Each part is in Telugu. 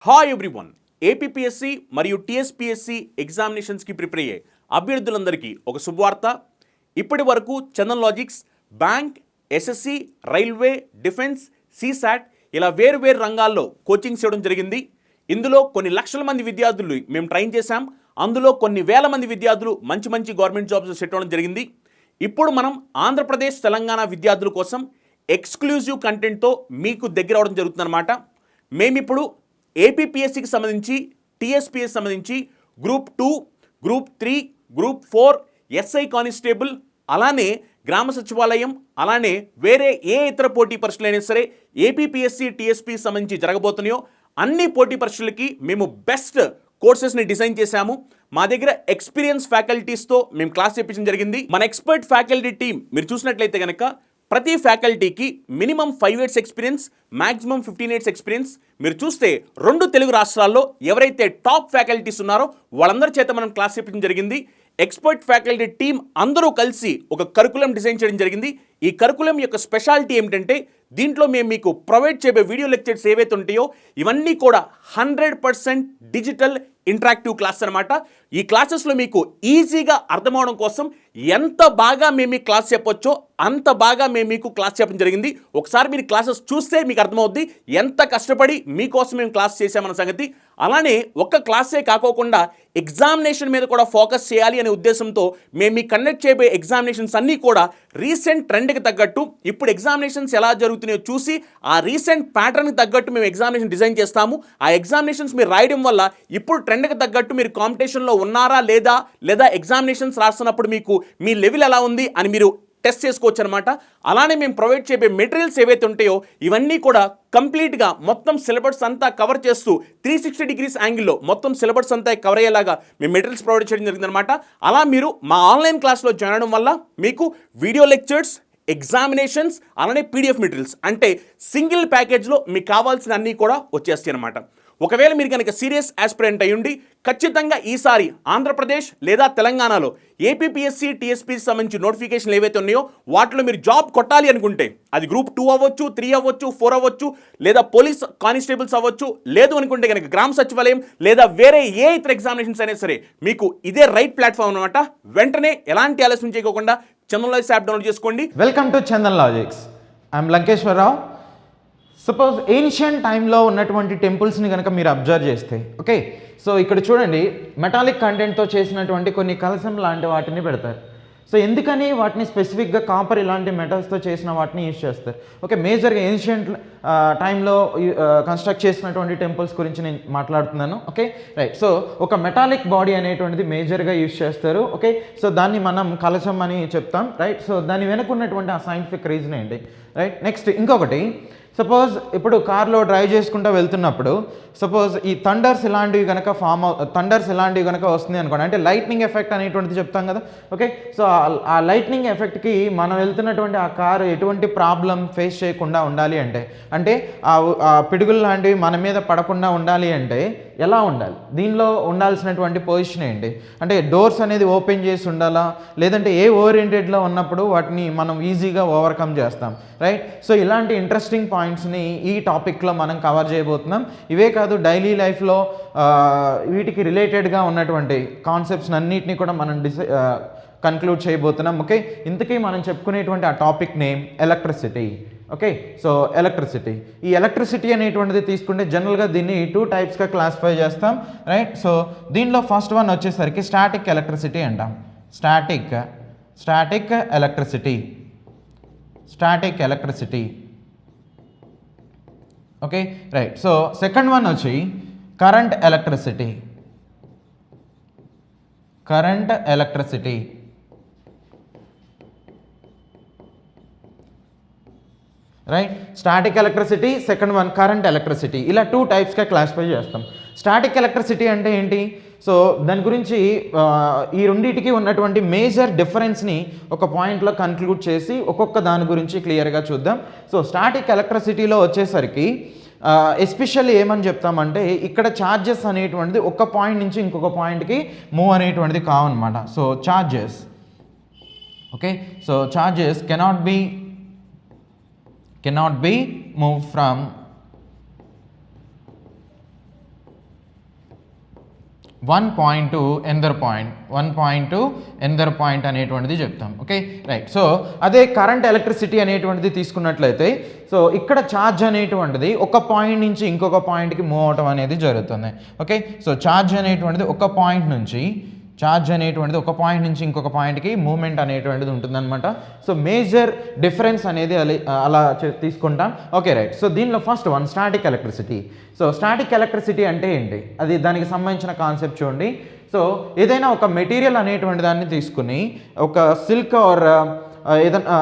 Hi everyone. ఏపీపీఎస్సీ మరియు టీఎస్పీఎస్సీ ఎగ్జామినేషన్స్కి ప్రిపేర్ అయ్యే అభ్యర్థులందరికీ ఒక శుభవార్త. ఇప్పటి వరకు Chandan logics, bank, SSC, railway, defence, CSAT ఇలా వేరు రంగాల్లో కోచింగ్స్ ఇవ్వడం జరిగింది. ఇందులో కొన్ని లక్షల మంది విద్యార్థులు మేము ట్రైన్ చేశాం. అందులో కొన్ని వేల మంది విద్యార్థులు మంచి గవర్నమెంట్ జాబ్స్ సెట్ అవ్వడం జరిగింది. ఇప్పుడు మనం ఆంధ్రప్రదేశ్, తెలంగాణ విద్యార్థుల కోసం ఎక్స్క్లూజివ్ కంటెంట్తో మీకు దగ్గర అవడం జరుగుతుందన్నమాట. మేమిప్పుడు ఏపీపీఎస్సీకి సంబంధించి, టీఎస్పీఎస్ సంబంధించి group 2, group 3, group 4, SI constable, అలానే గ్రామ సచివాలయం, అలానే వేరే ఏ ఇతర పోటీ పరీక్షలు అయినా సరే ఏపీపీఎస్సీ, టీఎస్పీ సంబంధించి జరగబోతున్నాయో అన్ని పోటీ పరీక్షలకి మేము బెస్ట్ కోర్సెస్ని డిజైన్ చేశాము. మా దగ్గర ఎక్స్పీరియన్స్ ఫ్యాకల్టీస్తో మేము క్లాస్ చెప్పించడం జరిగింది. మన ఎక్స్పర్ట్ ఫ్యాకల్టీ టీం మీరు చూసినట్లయితే కనుక ప్రతి ఫ్యాకల్టీకి minimum 5 years experience, maximum 15 years experience. మీరు చూస్తే 2 తెలుగు రాష్ట్రాల్లో ఎవరైతే టాప్ ఫ్యాకల్టీస్ ఉన్నారో వాళ్ళందరి చేత మనం క్లాస్ చెప్పించడం జరిగింది. ఎక్స్పర్ట్ ఫ్యాకల్టీ టీం అందరూ కలిసి ఒక కరికులం డిజైన్ చేయడం జరిగింది. ఈ కరికులం యొక్క స్పెషాలిటీ ఏమిటంటే దీంట్లో మేము మీకు ప్రొవైడ్ చేయబోయే వీడియో లెక్చర్స్ ఏవైతే ఉంటాయో ఇవన్నీ కూడా 100% డిజిటల్ ఇంటరాక్టివ్ క్లాస్ అనమాట. ఈ క్లాసెస్లో మీకు ఈజీగా అర్థమవడం కోసం ఎంత బాగా మేము మీకు క్లాస్ చెప్పొచ్చో అంత బాగా మేము మీకు క్లాస్ చెప్పడం జరిగింది. ఒకసారి మీరు క్లాసెస్ చూస్తే మీకు అర్థమవుద్ది ఎంత కష్టపడి మీకోసం మేము క్లాస్ చేసామన్న సంగతి. అలానే ఒక్క క్లాసే కాకోకుండా ఎగ్జామినేషన్ మీద కూడా ఫోకస్ చేయాలి అనే ఉద్దేశంతో మేము మీకు కండక్ట్ చేయబోయే ఎగ్జామినేషన్స్ అన్నీ కూడా రీసెంట్ ట్రెండ్కి తగ్గట్టు, ఇప్పుడు ఎగ్జామినేషన్స్ ఎలా జరుగుతున్నాయో చూసి ఆ రీసెంట్ ప్యాటర్న్కి తగ్గట్టు మేము ఎగ్జామినేషన్ డిజైన్ చేస్తాము. ఆ ఎగ్జామినేషన్స్ మీరు రాయడం వల్ల ఇప్పుడు ట్రెండ్కి తగ్గట్టు మీరు కాంపిటీషన్లో ఉన్నారా లేదా ఎగ్జామినేషన్స్ రాస్తున్నప్పుడు మీకు మీ లెవెల్ ఎలా ఉంది అని మీరు టెస్ట్ చేసుకోవచ్చు అనమాట. అలానే మేము ప్రొవైడ్ చేయబోయే మెటీరియల్స్ ఏవైతే ఉంటాయో ఇవన్నీ కూడా కంప్లీట్గా మొత్తం సిలబస్ అంతా కవర్ చేస్తూ 360 degrees యాంగిల్లో మొత్తం సిలబస్ అంతా కవర్ అయ్యేలాగా మేము మెటీరియల్స్ ప్రొవైడ్ చేయడం జరిగిందనమాట. అలా మీరు మా ఆన్లైన్ క్లాస్లో జాయిన్ అవడం వల్ల మీకు వీడియో లెక్చర్స్, ఎగ్జామినేషన్స్, అలానే పీడిఎఫ్ మెటీరియల్స్ అంటే సింగిల్ ప్యాకేజ్లో మీకు కావాల్సిన అన్నీ కూడా వచ్చేస్తాయి అనమాట. ఒకవేళ మీరు కనుక సీరియస్ ఆస్పిరెంట్ అయ్యుండి ఖచ్చితంగా ఈసారి ఆంధ్రప్రదేశ్ లేదా తెలంగాణలో ఏపీపీఎస్సీ, టీఎస్పీ సంబంధించి నోటిఫికేషన్లు ఏవైతే ఉన్నాయో వాటిలో మీరు జాబ్ కొట్టాలి అనుకుంటే అది గ్రూప్ 2 అవ్వచ్చు, 3 అవ్వచ్చు, 4 అవ్వచ్చు, లేదా పోలీస్ కానిస్టేబుల్స్ అవ్వచ్చు, లేదు అనుకుంటే కనుక గ్రామ సచివాలయం లేదా వేరే ఏ ఇతర ఎగ్జామినేషన్స్ అయినా సరే మీకు ఇదే రైట్ ప్లాట్ఫామ్ అనమాట. వెంటనే ఎలాంటి ఆలస్యం చేయకుండా చందన్ లాజిక్స్ యాప్ డౌన్లోడ్ చేసుకోండి. Welcome to Chandan Logics. I'm Lankeswararao. Suppose ancient టైంలో ఉన్నటువంటి టెంపుల్స్ని కనుక మీరు అబ్జర్వ్ చేస్తే, ఓకే, సో ఇక్కడ చూడండి మెటాలిక్ కంటెంట్తో చేసినటువంటి కొన్ని కలశం లాంటి వాటిని పెడతారు. సో ఎందుకని వాటిని స్పెసిఫిక్గా కాపర్ ఇలాంటి మెటల్స్తో చేసిన వాటిని యూజ్ చేస్తారు. ఓకే, మేజర్గా ఏన్షియంట్ టైంలో కన్స్ట్రక్ట్ చేసినటువంటి టెంపుల్స్ గురించి నేను మాట్లాడుతున్నాను. Okay, right. సో ఒక మెటాలిక్ బాడీ అనేటువంటిది మేజర్గా యూజ్ చేస్తారు. ఓకే, సో దాన్ని మనం కలశం అని చెప్తాం. రైట్. సో దాని వెనుక ఉన్నటువంటి ఆ సైంటిఫిక్ రీజన్ ఏంటి. రైట్. నెక్స్ట్ ఇంకొకటి, సపోజ్ ఇప్పుడు కార్లో డ్రైవ్ చేసుకుంటూ వెళ్తున్నప్పుడు సపోజ్ ఈ థండర్స్ ఇలాంటివి కనుక వస్తుంది అనుకోండి, అంటే లైట్నింగ్ ఎఫెక్ట్ అనేటువంటిది చెప్తాం కదా. ఓకే, సో ఆ లైట్నింగ్ ఎఫెక్ట్కి మనం వెళ్తున్నటువంటి ఆ కారు ఎటువంటి ప్రాబ్లం ఫేస్ చేయకుండా ఉండాలి అంటే ఆ పిడుగులు లాంటివి మన మీద పడకుండా ఉండాలి అంటే ఎలా ఉండాలి, దీనిలో ఉండాల్సినటువంటి పొజిషన్ ఏంటి, అంటే డోర్స్ అనేది ఓపెన్ చేసి ఉండాలా, లేదంటే ఏ ఓరియంటెడ్లో ఉన్నప్పుడు వాటిని మనం ఈజీగా ఓవర్కమ్ చేస్తాం. రైట్. సో ఇలాంటి ఇంట్రెస్టింగ్ పాయింట్స్ని ఈ టాపిక్లో మనం కవర్ చేయబోతున్నాం. ఇవే కాదు, డైలీ లైఫ్లో వీటికి రిలేటెడ్గా ఉన్నటువంటి కాన్సెప్ట్స్ అన్నిటిని కూడా మనం కన్క్లూడ్ చేయబోతున్నాం. ఓకే, ఇంతకీ మనం చెప్పుకునేటువంటి ఆ topic name electricity. Okay, so ఈ ఎలక్ట్రిసిటీ అనేటువంటిది తీసుకుంటే జనరల్గా దీన్ని 2 typesగా క్లాసిఫై చేస్తాం. రైట్. సో దీనిలో ఫస్ట్ వన్ వచ్చేసరికి స్టాటిక్ ఎలక్ట్రిసిటీ అంటాం. Static electricity. Okay, right. So second one వచ్చి current electricity. Right. Static electricity, second one current electricity. ఇలా 2 typesగా క్లాసిఫై చేస్తాం. స్టాటిక్ ఎలక్ట్రిసిటీ అంటే ఏంటి, సో దాని గురించి ఈ రెండింటికి ఉన్నటువంటి మేజర్ డిఫరెన్స్ని ఒక పాయింట్లో కన్క్లూడ్ చేసి ఒక్కొక్క దాని గురించి క్లియర్గా చూద్దాం. సో స్టాటిక్ ఎలక్ట్రిసిటీలో వచ్చేసరికి ఎస్పెషల్లీ ఏమని చెప్తామంటే ఇక్కడ ఛార్జెస్ అనేటువంటిది ఒక పాయింట్ నుంచి ఇంకొక పాయింట్కి మూవ్ అనేటువంటిది కావన్నమాట. So charges, okay, so charges cannot be moved from one point to another point, one point to another point అనేటువంటిది చెప్తాం. Okay right. సో అదే కరెంట్ ఎలక్ట్రిసిటీ అనేటువంటిది తీసుకున్నట్లయితే సో ఇక్కడ ఛార్జ్ అనేటువంటిది ఒక పాయింట్ నుంచి ఇంకొక పాయింట్కి మూవ్ అవటం అనేది జరుగుతుంది. ఓకే సో ఛార్జ్ అనేటువంటిది ఒక పాయింట్ నుంచి ఇంకొక పాయింట్కి మూవ్మెంట్ అనేటువంటిది ఉంటుందన్నమాట. సో మేజర్ డిఫరెన్స్ అనేది అలా తీసుకుంటాం. Okay right. సో దీనిలో first one static electricity. So static electricity అంటే ఏంటి, అది దానికి సంబంధించిన కాన్సెప్ట్ చూడండి. సో ఏదైనా ఒక మెటీరియల్ అనేటువంటి దాన్ని తీసుకుని ఒక సిల్క్ ఆర్ ఏదైనా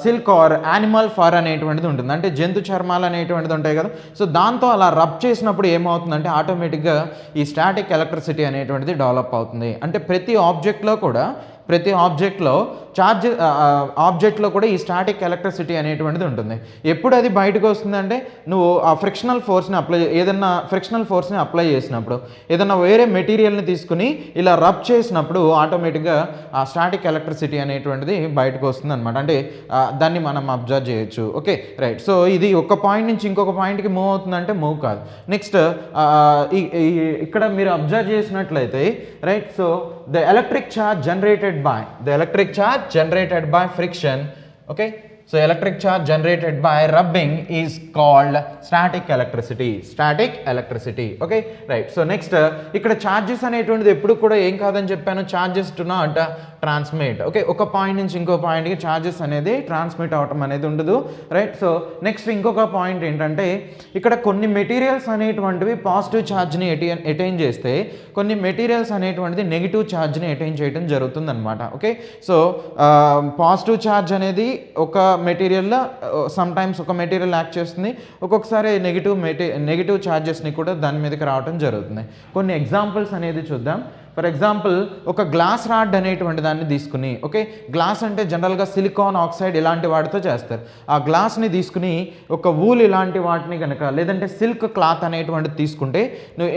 సిల్క్ ఆర్ యానిమల్ ఫర్ అనేటువంటిది ఉంటుంది, అంటే జంతు చర్మాలు అనేటువంటిది ఉంటాయి కదా. సో దాంతో అలా రబ్ చేసినప్పుడు ఏమవుతుందంటే ఆటోమేటిక్గా ఈ స్టాటిక్ ఎలక్ట్రిసిటీ అనేటువంటిది డెవలప్ అవుతుంది. అంటే ప్రతి ఆబ్జెక్ట్లో ఆబ్జెక్ట్లో కూడా ఈ స్టాటిక్ ఎలక్ట్రిసిటీ అనేటువంటిది ఉంటుంది. ఎప్పుడు అది బయటకు వస్తుందంటే నువ్వు ఆ ఫ్రిక్షనల్ ఫోర్స్ని అప్లై చేసినప్పుడు, ఏదైనా వేరే మెటీరియల్ని తీసుకుని ఇలా రబ్ చేసినప్పుడు ఆటోమేటిక్గా ఆ స్టాటిక్ ఎలక్ట్రిసిటీ అనేటువంటిది బయటకు వస్తుంది అనమాట. అంటే దాన్ని మనం అబ్జర్వ్ చేయొచ్చు. Okay right. సో ఇది ఒక పాయింట్ నుంచి ఇంకొక పాయింట్కి మూవ్ అవుతుందంటే మూవ్ కాదు. నెక్స్ట్ ఇక్కడ మీరు అబ్జర్వ్ చేసినట్లయితే right. So the electric charge generated by friction, okay, so electric charge generated by rubbing is called static electricity. Okay right. So next ఇక్కడ చార్జెస్ అనేటువంటిది ఎప్పుడు కూడా ఏం కాదని చెప్పాను, charges do not transmit. Okay ఒక పాయింట్ నుంచి ఇంకో పాయింట్కి చార్జెస్ అనేది ట్రాన్స్మిట్ అవటం అనేది ఉండదు. రైట్. సో నెక్స్ట్ ఇంకొక పాయింట్ ఏంటంటే ఇక్కడ కొన్ని మెటీరియల్స్ అనేటువంటివి పాజిటివ్ ఛార్జ్ని అటైన్ చేస్తే కొన్ని మెటీరియల్స్ అనేటువంటిది నెగిటివ్ ఛార్జ్ని అటైన్ చేయడం జరుగుతుంది అనమాట. ఓకే సో పాజిటివ్ ఛార్జ్ అనేది ఒక మెటీరియల్లో సమ్ టైమ్స్ ఒక మెటీరియల్ యాక్ట్ చేస్తుంది, ఒక్కొక్కసారి నెగిటివ్ ఛార్జెస్ని కూడా దాని మీదకి రావడం జరుగుతుంది. కొన్ని ఎగ్జాంపుల్స్ అనేది చూద్దాం. ఫర్ ఎగ్జాంపుల్ ఒక గ్లాస్ రాడ్ అనేటువంటి దాన్ని తీసుకుని, ఓకే గ్లాస్ అంటే జనరల్గా సిలికాన్ ఆక్సైడ్ ఇలాంటి వాటితో చేస్తారు. ఆ గ్లాస్ని తీసుకుని ఒక వూల్ ఇలాంటి వాటిని కనుక లేదంటే సిల్క్ క్లాత్ అనేటువంటిది తీసుకుంటే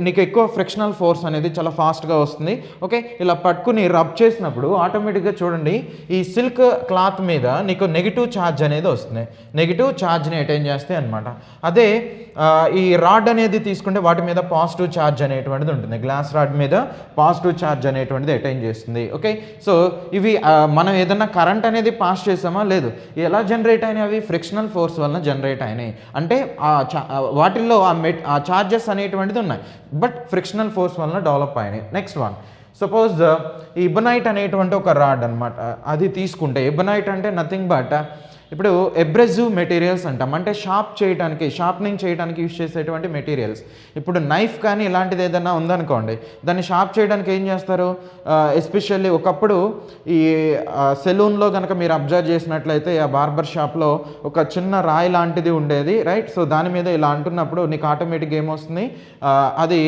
నీకు ఎక్కువ ఫ్రిక్షనల్ ఫోర్స్ అనేది చాలా ఫాస్ట్గా వస్తుంది. ఓకే ఇలా పట్టుకుని రబ్ చేసినప్పుడు ఆటోమేటిక్గా చూడండి ఈ సిల్క్ క్లాత్ మీద నీకు నెగిటివ్ ఛార్జ్ అనేది వస్తుంది, నెగిటివ్ ఛార్జ్ని అటైన్ చేస్తే అనమాట. అదే ఈ రాడ్ అనేది తీసుకుంటే వాటి మీద పాజిటివ్ ఛార్జ్ అనేటువంటిది ఉంటుంది, గ్లాస్ రాడ్ మీద పాజిటివ్ ఛార్జ్ అనేటువంటిది అటైన్ చేస్తుంది. ఓకే సో ఇవి మనం ఏదన్నా కరెంట్ అనేది పాస్ చేసామా లేదు, ఎలా జనరేట్ అయినాయి, అవి ఫ్రిక్షనల్ ఫోర్స్ వలన జనరేట్ అయినాయి. అంటే వాటిల్లో ఆ ఛార్జెస్ అనేటువంటిది ఉన్నాయి బట్ ఫ్రిక్షనల్ ఫోర్స్ వలన డెవలప్ అయినాయి. నెక్స్ట్ వన్ సపోజ్ ఈ ఇబనైట్ అనేటువంటి ఒక రాడ్ అనమాట, అది తీసుకుంటే ఇబనైట్ అంటే నథింగ్ బట్ ఇప్పుడు ఎబ్రెసివ్ మెటీరియల్స్ అంటాం, అంటే షార్ప్నింగ్ చేయడానికి యూజ్ చేసేటువంటి మెటీరియల్స్. ఇప్పుడు నైఫ్ కానీ ఇలాంటిది ఏదైనా ఉందనుకోండి, దాన్ని షార్ప్ చేయడానికి ఏం చేస్తారు, ఎస్పెషల్లీ ఒకప్పుడు ఈ సెలూన్లో కనుక మీరు అబ్జర్వ్ చేసినట్లయితే ఆ బార్బర్ షాప్లో ఒక చిన్న రాయి లాంటిది ఉండేది రైట్. సో దాని మీద ఇలా అంటున్నప్పుడు నీకు ఆటోమేటిక్గా ఏమొస్తుంది, అది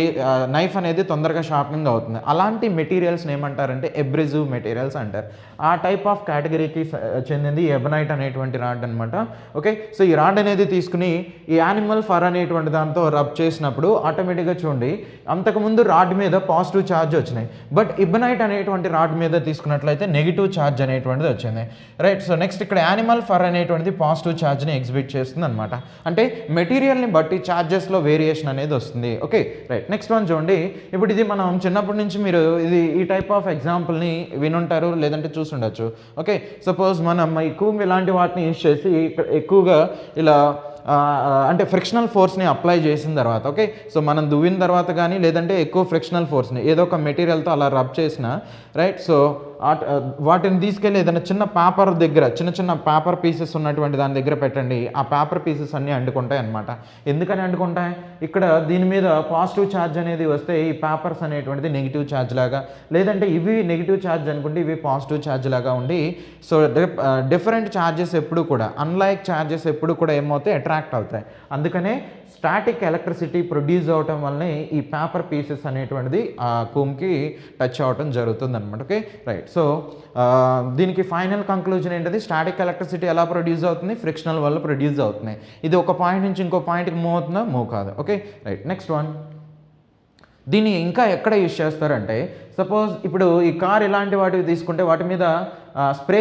నైఫ్ అనేది తొందరగా షార్ప్నింగ్ అవుతుంది. అలాంటి మెటీరియల్స్ని ఏమంటారంటే ఎబ్రెసివ్ మెటీరియల్స్ అంటారు. ఆ టైప్ ఆఫ్ కేటగిరీకి చెందింది ఎబనైట్ అనేటువంటి రాడ్ అనమాట. ఓకే సో ఈ రాడ్ అనేది తీసుకుని ఈ యానిమల్ ఫర్ అనేటువంటి దాంతో రబ్ చేసినప్పుడు ఆటోమేటిక్గా చూడండి అంతకుముందు రాడ్ మీద పాజిటివ్ ఛార్జ్ వచ్చినాయి, బట్ ఇబనైట్ అనేటువంటి రాడ్ మీద తీసుకున్నట్లయితే నెగిటివ్ ఛార్జ్ అనేటువంటిది వచ్చింది రైట్. సో నెక్స్ట్ ఇక్కడ యానిమల్ ఫర్ అనేటువంటిది పాజిటివ్ ఛార్జ్ని ఎగ్జిబిట్ చేస్తుంది అనమాట. అంటే మెటీరియల్ని బట్టి ఛార్జెస్లో వేరియేషన్ అనేది వస్తుంది. Okay right. నెక్స్ట్ వన్ చూడండి. ఇప్పుడు ఇది మనం చిన్నప్పటి నుంచి మీరు ఈ టైప్ ఆఫ్ ఎగ్జాంపుల్ని వినుంటారు లేదంటే చూసుండొచ్చు. ఓకే సపోజ్ మనం ఈ కూమ్ ఇలాంటి వాటిని యూజ్ చేసి ఎక్కువగా ఇలా అంటే ఫ్రిక్షనల్ ఫోర్స్ని అప్లై చేసిన తర్వాత ఓకే సో మనం దువ్విన తర్వాత కానీ లేదంటే ఎక్కువ ఫ్రిక్షనల్ ఫోర్స్ని ఏదో ఒక మెటీరియల్తో అలా రబ్ చేసిన రైట్. సో వాటిని తీసుకెళ్ళి ఏదైనా చిన్న పేపర్ దగ్గర చిన్న పేపర్ పీసెస్ ఉన్నటువంటి దాని దగ్గర పెట్టండి, ఆ పేపర్ పీసెస్ అన్నీ అంటుకుంటాయి అనమాట. ఎందుకని అంటుకుంటాయి, ఇక్కడ దీని మీద పాజిటివ్ ఛార్జ్ అనేది వస్తే ఈ పేపర్స్ అనేటువంటిది నెగిటివ్ ఛార్జ్ లాగా, లేదంటే ఇవి నెగిటివ్ ఛార్జ్ అనుకుంటే ఇవి పాజిటివ్ ఛార్జ్ లాగా ఉండి సో డిఫరెంట్ ఛార్జెస్ ఎప్పుడు కూడా అన్లైక్ ఛార్జెస్ ఎప్పుడు కూడా ఏమవుతాయి అట్రాక్ట్ అవుతాయి. అందుకనే స్టాటిక్ ఎలక్ట్రిసిటీ ప్రొడ్యూస్ అవటం వల్లనే ఈ పేపర్ పీసెస్ అనేటువంటిది ఆ కూమ్కి టచ్ అవ్వటం జరుగుతుంది అనమాట. Okay right. సో దీనికి ఫైనల్ కంక్లూజన్ ఏంటది, స్టాటిక్ ఎలక్ట్రిసిటీ ఎలా ప్రొడ్యూస్ అవుతుంది, ఫ్రిక్షనల్ వల్ల ప్రొడ్యూస్ అవుతుంది. ఇది ఒక పాయింట్ నుంచి ఇంకో పాయింట్కి మూవ్ అవుతుందా, మూవ్ కాదు. Okay right. నెక్స్ట్ వన్, దీన్ని ఇంకా ఎక్కడ యూజ్ చేస్తారంటే సపోజ్ ఇప్పుడు ఈ కార్ ఇలాంటి వాటివి తీసుకుంటే వాటి మీద స్ప్రే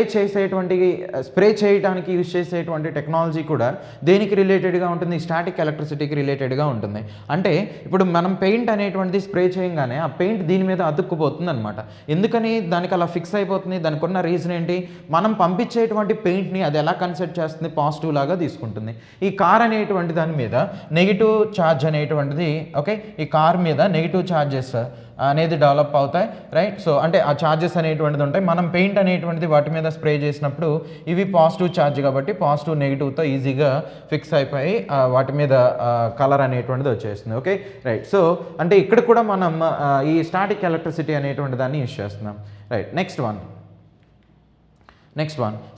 చేయడానికి యూజ్ చేసేటువంటి టెక్నాలజీ కూడా దేనికి రిలేటెడ్గా ఉంటుంది, స్టాటిక్ ఎలక్ట్రిసిటీకి రిలేటెడ్గా ఉంటుంది. అంటే ఇప్పుడు మనం పెయింట్ అనేటువంటిది స్ప్రే చేయగానే ఆ పెయింట్ దీని మీద అతుక్కుపోతుంది అనమాట. ఎందుకని దానికి అలా ఫిక్స్ అయిపోతుంది? దానికి ఉన్న రీజన్ ఏంటి? మనం పంపించేటువంటి పెయింట్ని అది ఎలా కన్సిడర్ చేస్తుంది, పాజిటివ్ లాగా తీసుకుంటుంది. ఈ కార్ అనేటువంటి దాని మీద నెగిటివ్ ఛార్జ్ అనేటువంటిది, ఓకే, ఈ కార్ మీద నెగిటివ్ ఛార్జెస్ అనేది డెవలప్ అవుతాయి, రైట్. సో అంటే ఆ ఛార్జెస్ అనేటువంటిది ఉంటాయి. మనం పెయింట్ అనేటువంటిది వాటి మీద స్ప్రే చేసినప్పుడు ఇవి పాజిటివ్ ఛార్జ్ కాబట్టి పాజిటివ్ నెగిటివ్తో ఈజీగా ఫిక్స్ అయిపోయి వాటి మీద కలర్ అనేటువంటిది వచ్చేస్తుంది, ఓకే, రైట్. సో అంటే ఇక్కడ కూడా మనం ఈ స్టాటిక్ ఎలక్ట్రిసిటీ అనేటువంటి దాన్ని యూజ్ చేస్తున్నాం, రైట్. నెక్స్ట్ వన్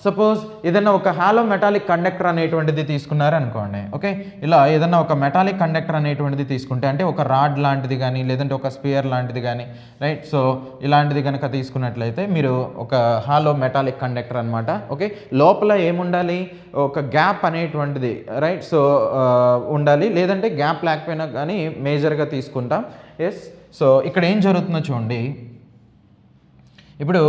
సపోజ్ ఏదైనా ఒక హాలో మెటాలిక్ కండక్టర్ అనేటువంటిది తీసుకున్నారు అనుకోండి, ఓకే. ఇలా ఏదైనా ఒక మెటాలిక్ కండక్టర్ అనేటువంటిది తీసుకుంటే, అంటే ఒక రాడ్ లాంటిది కానీ లేదంటే ఒక స్పియర్ లాంటిది కానీ, రైట్. సో ఇలాంటిది కనుక తీసుకున్నట్లయితే మీరు ఒక హాలో మెటాలిక్ కండక్టర్ అనమాట, ఓకే. లోపల ఏముండాలి, ఒక గ్యాప్ అనేటువంటిది, రైట్. సో ఉండాలి, లేదంటే గ్యాప్ లేకపోయినా కానీ మేజర్గా తీసుకుంటాం, ఎస్. సో ఇక్కడ ఏం జరుగుతుందో చూడండి. ఇప్పుడు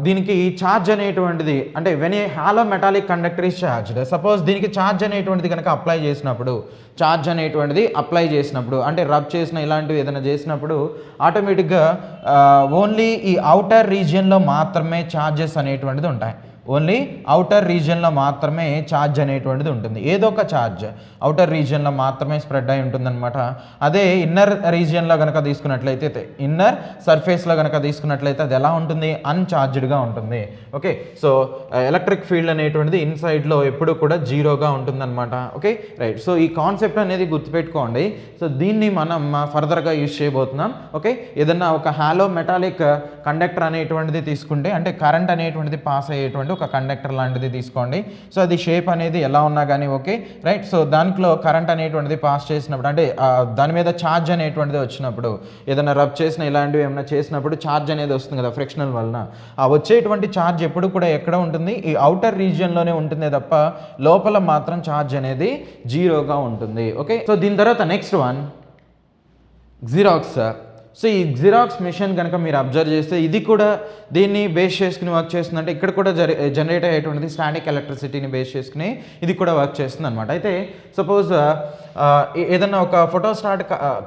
దీనికి ఛార్జ్ అనేటువంటిది, అంటే when a hollow metallic conductor is charged, suppose దీనికి ఛార్జ్ అనేటువంటిది కనుక అప్లై చేసినప్పుడు అంటే రబ్ చేసిన ఇలాంటివి ఏదైనా చేసినప్పుడు ఆటోమేటిక్గా ఓన్లీ ఈ అవుటర్ రీజియన్లో మాత్రమే ఛార్జెస్ అనేటువంటిది ఉంటాయి. ఓన్లీ అవుటర్ రీజియన్లో మాత్రమే ఛార్జ్ అనేటువంటిది ఉంటుంది. ఏదో ఒక ఛార్జ్ అవుటర్ రీజియన్లో మాత్రమే స్ప్రెడ్ అయి ఉంటుందన్నమాట. అదే ఇన్నర్ రీజియన్లో కనుక తీసుకున్నట్లయితే, ఇన్నర్ సర్ఫేస్లో కనుక తీసుకున్నట్లయితే అది ఎలా ఉంటుంది, అన్ఛార్జ్డ్గా ఉంటుంది, ఓకే. సో ఎలక్ట్రిక్ ఫీల్డ్ అనేటువంటిది ఇన్సైడ్లో ఎప్పుడు కూడా జీరోగా ఉంటుందన్నమాట, ఓకే, రైట్. సో ఈ కాన్సెప్ట్ అనేది గుర్తుపెట్టుకోండి. సో దీన్ని మనం ఫర్దర్గా యూజ్ చేయబోతున్నాం, ఓకే. ఏదన్నా ఒక హాలో మెటాలిక్ కండక్టర్ అనేటువంటిది తీసుకుంటే, అంటే కరెంట్ అనేటువంటిది పాస్ అయ్యేటువంటి ఒక కండక్టర్ లాంటిది తీసుకోండి. సో అది షేప్ అనేది ఎలా ఉన్నా కానీ ఓకే, రైట్. సో దాంట్లో కరెంట్ అనేటువంటిది పాస్ చేసినప్పుడు, అంటే దాని మీద ఛార్జ్ అనేటువంటిది వచ్చినప్పుడు, ఏదైనా రబ్ చేసిన ఇలాంటివి ఏమైనా చేసినప్పుడు ఛార్జ్ అనేది వస్తుంది కదా ఫ్రిక్షనల్ వలన, ఆ వచ్చేటువంటి ఛార్జ్ ఎప్పుడు కూడా ఎక్కడ ఉంటుంది, ఈ అవుటర్ రీజియన్లోనే ఉంటుంది తప్ప లోపల మాత్రం ఛార్జ్ అనేది జీరోగా ఉంటుంది, ఓకే. సో దీని తర్వాత నెక్స్ట్ వన్ జిరాక్స్. సో ఈ జిరాక్స్ మిషన్ కనుక మీరు అబ్జర్వ్ చేస్తే ఇది కూడా దీన్ని బేస్ చేసుకుని వర్క్ చేస్తుందంటే ఇక్కడ కూడా జనరేట్ అయ్యేటువంటిది స్టాటిక్ ఎలక్ట్రిసిటీని బేస్ చేసుకుని ఇది కూడా వర్క్ చేస్తుంది అనమాట. అయితే సపోజ్ ఏదన్నా ఒక ఫోటోస్టాట్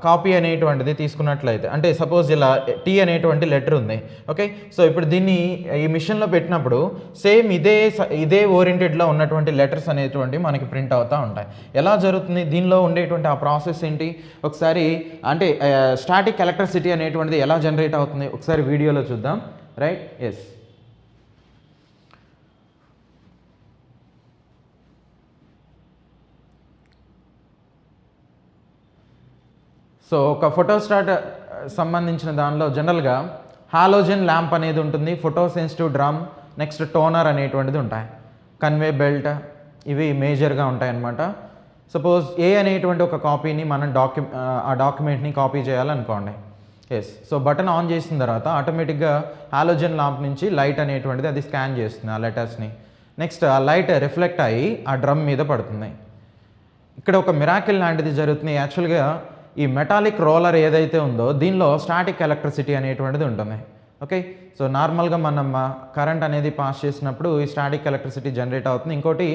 కాపీ అనేటువంటిది తీసుకున్నట్లయితే, అంటే సపోజ్ ఇలా టీ అనేటువంటి లెటర్ ఉంది, ఓకే. సో ఇప్పుడు దీన్ని ఈ మిషన్లో పెట్టినప్పుడు సేమ్ ఇదే ఓరియంటెడ్లో ఉన్నటువంటి లెటర్స్ అనేటువంటివి మనకి ప్రింట్ అవుతూ ఉంటాయి. ఎలా జరుగుతుంది, దీనిలో ఉండేటువంటి ఆ ప్రాసెస్ ఏంటి ఒకసారి, అంటే స్టాటిక్ ఎలక్ట్రిసిటీ అనేటువంటిది ఎలా జనరేట్ అవుతుంది ఒకసారి వీడియోలో చూద్దాం, రైట్. ఎస్. సో ఒక ఫోటోస్టాట్ సంబంధించిన దానిలో జనరల్గా హాలోజన్ ల్యాంప్ అనేది ఉంటుంది, photo sensitive drum, next toner అనేటువంటిది ఉంటాయి, కన్వే బెల్ట్, ఇవి మేజర్గా ఉంటాయి అన్నమాట. సపోజ్ ఏ అనేటువంటి ఒక కాపీని మనం ఆ డాక్యుమెంట్ని కాపీ చేయాలనుకోండి, ఎస్. సో బటన్ ఆన్ చేసిన తర్వాత ఆటోమేటిక్గా హాలోజన్ ల్యాంప్ నుంచి లైట్ అనేటువంటిది అది స్కాన్ చేస్తుంది ఆ లెటర్స్ని. నెక్స్ట్ ఆ లైట్ రిఫ్లెక్ట్ అయ్యి ఆ డ్రమ్ మీద పడుతుంది. ఇక్కడ ఒక మిరాకిల్ లాంటిది జరుగుతుంది. యాక్చువల్గా ఈ మెటాలిక్ రోలర్ ఏదైతే ఉందో దీనిలో స్టాటిక్ ఎలక్ట్రిసిటీ అనేటువంటిది ఉంటుంది, ఓకే. సో నార్మల్గా మనం కరెంట్ అనేది పాస్ చేసినప్పుడు ఈ స్టాటిక్ ఎలక్ట్రిసిటీ జనరేట్ అవుతుంది. ఇంకోటి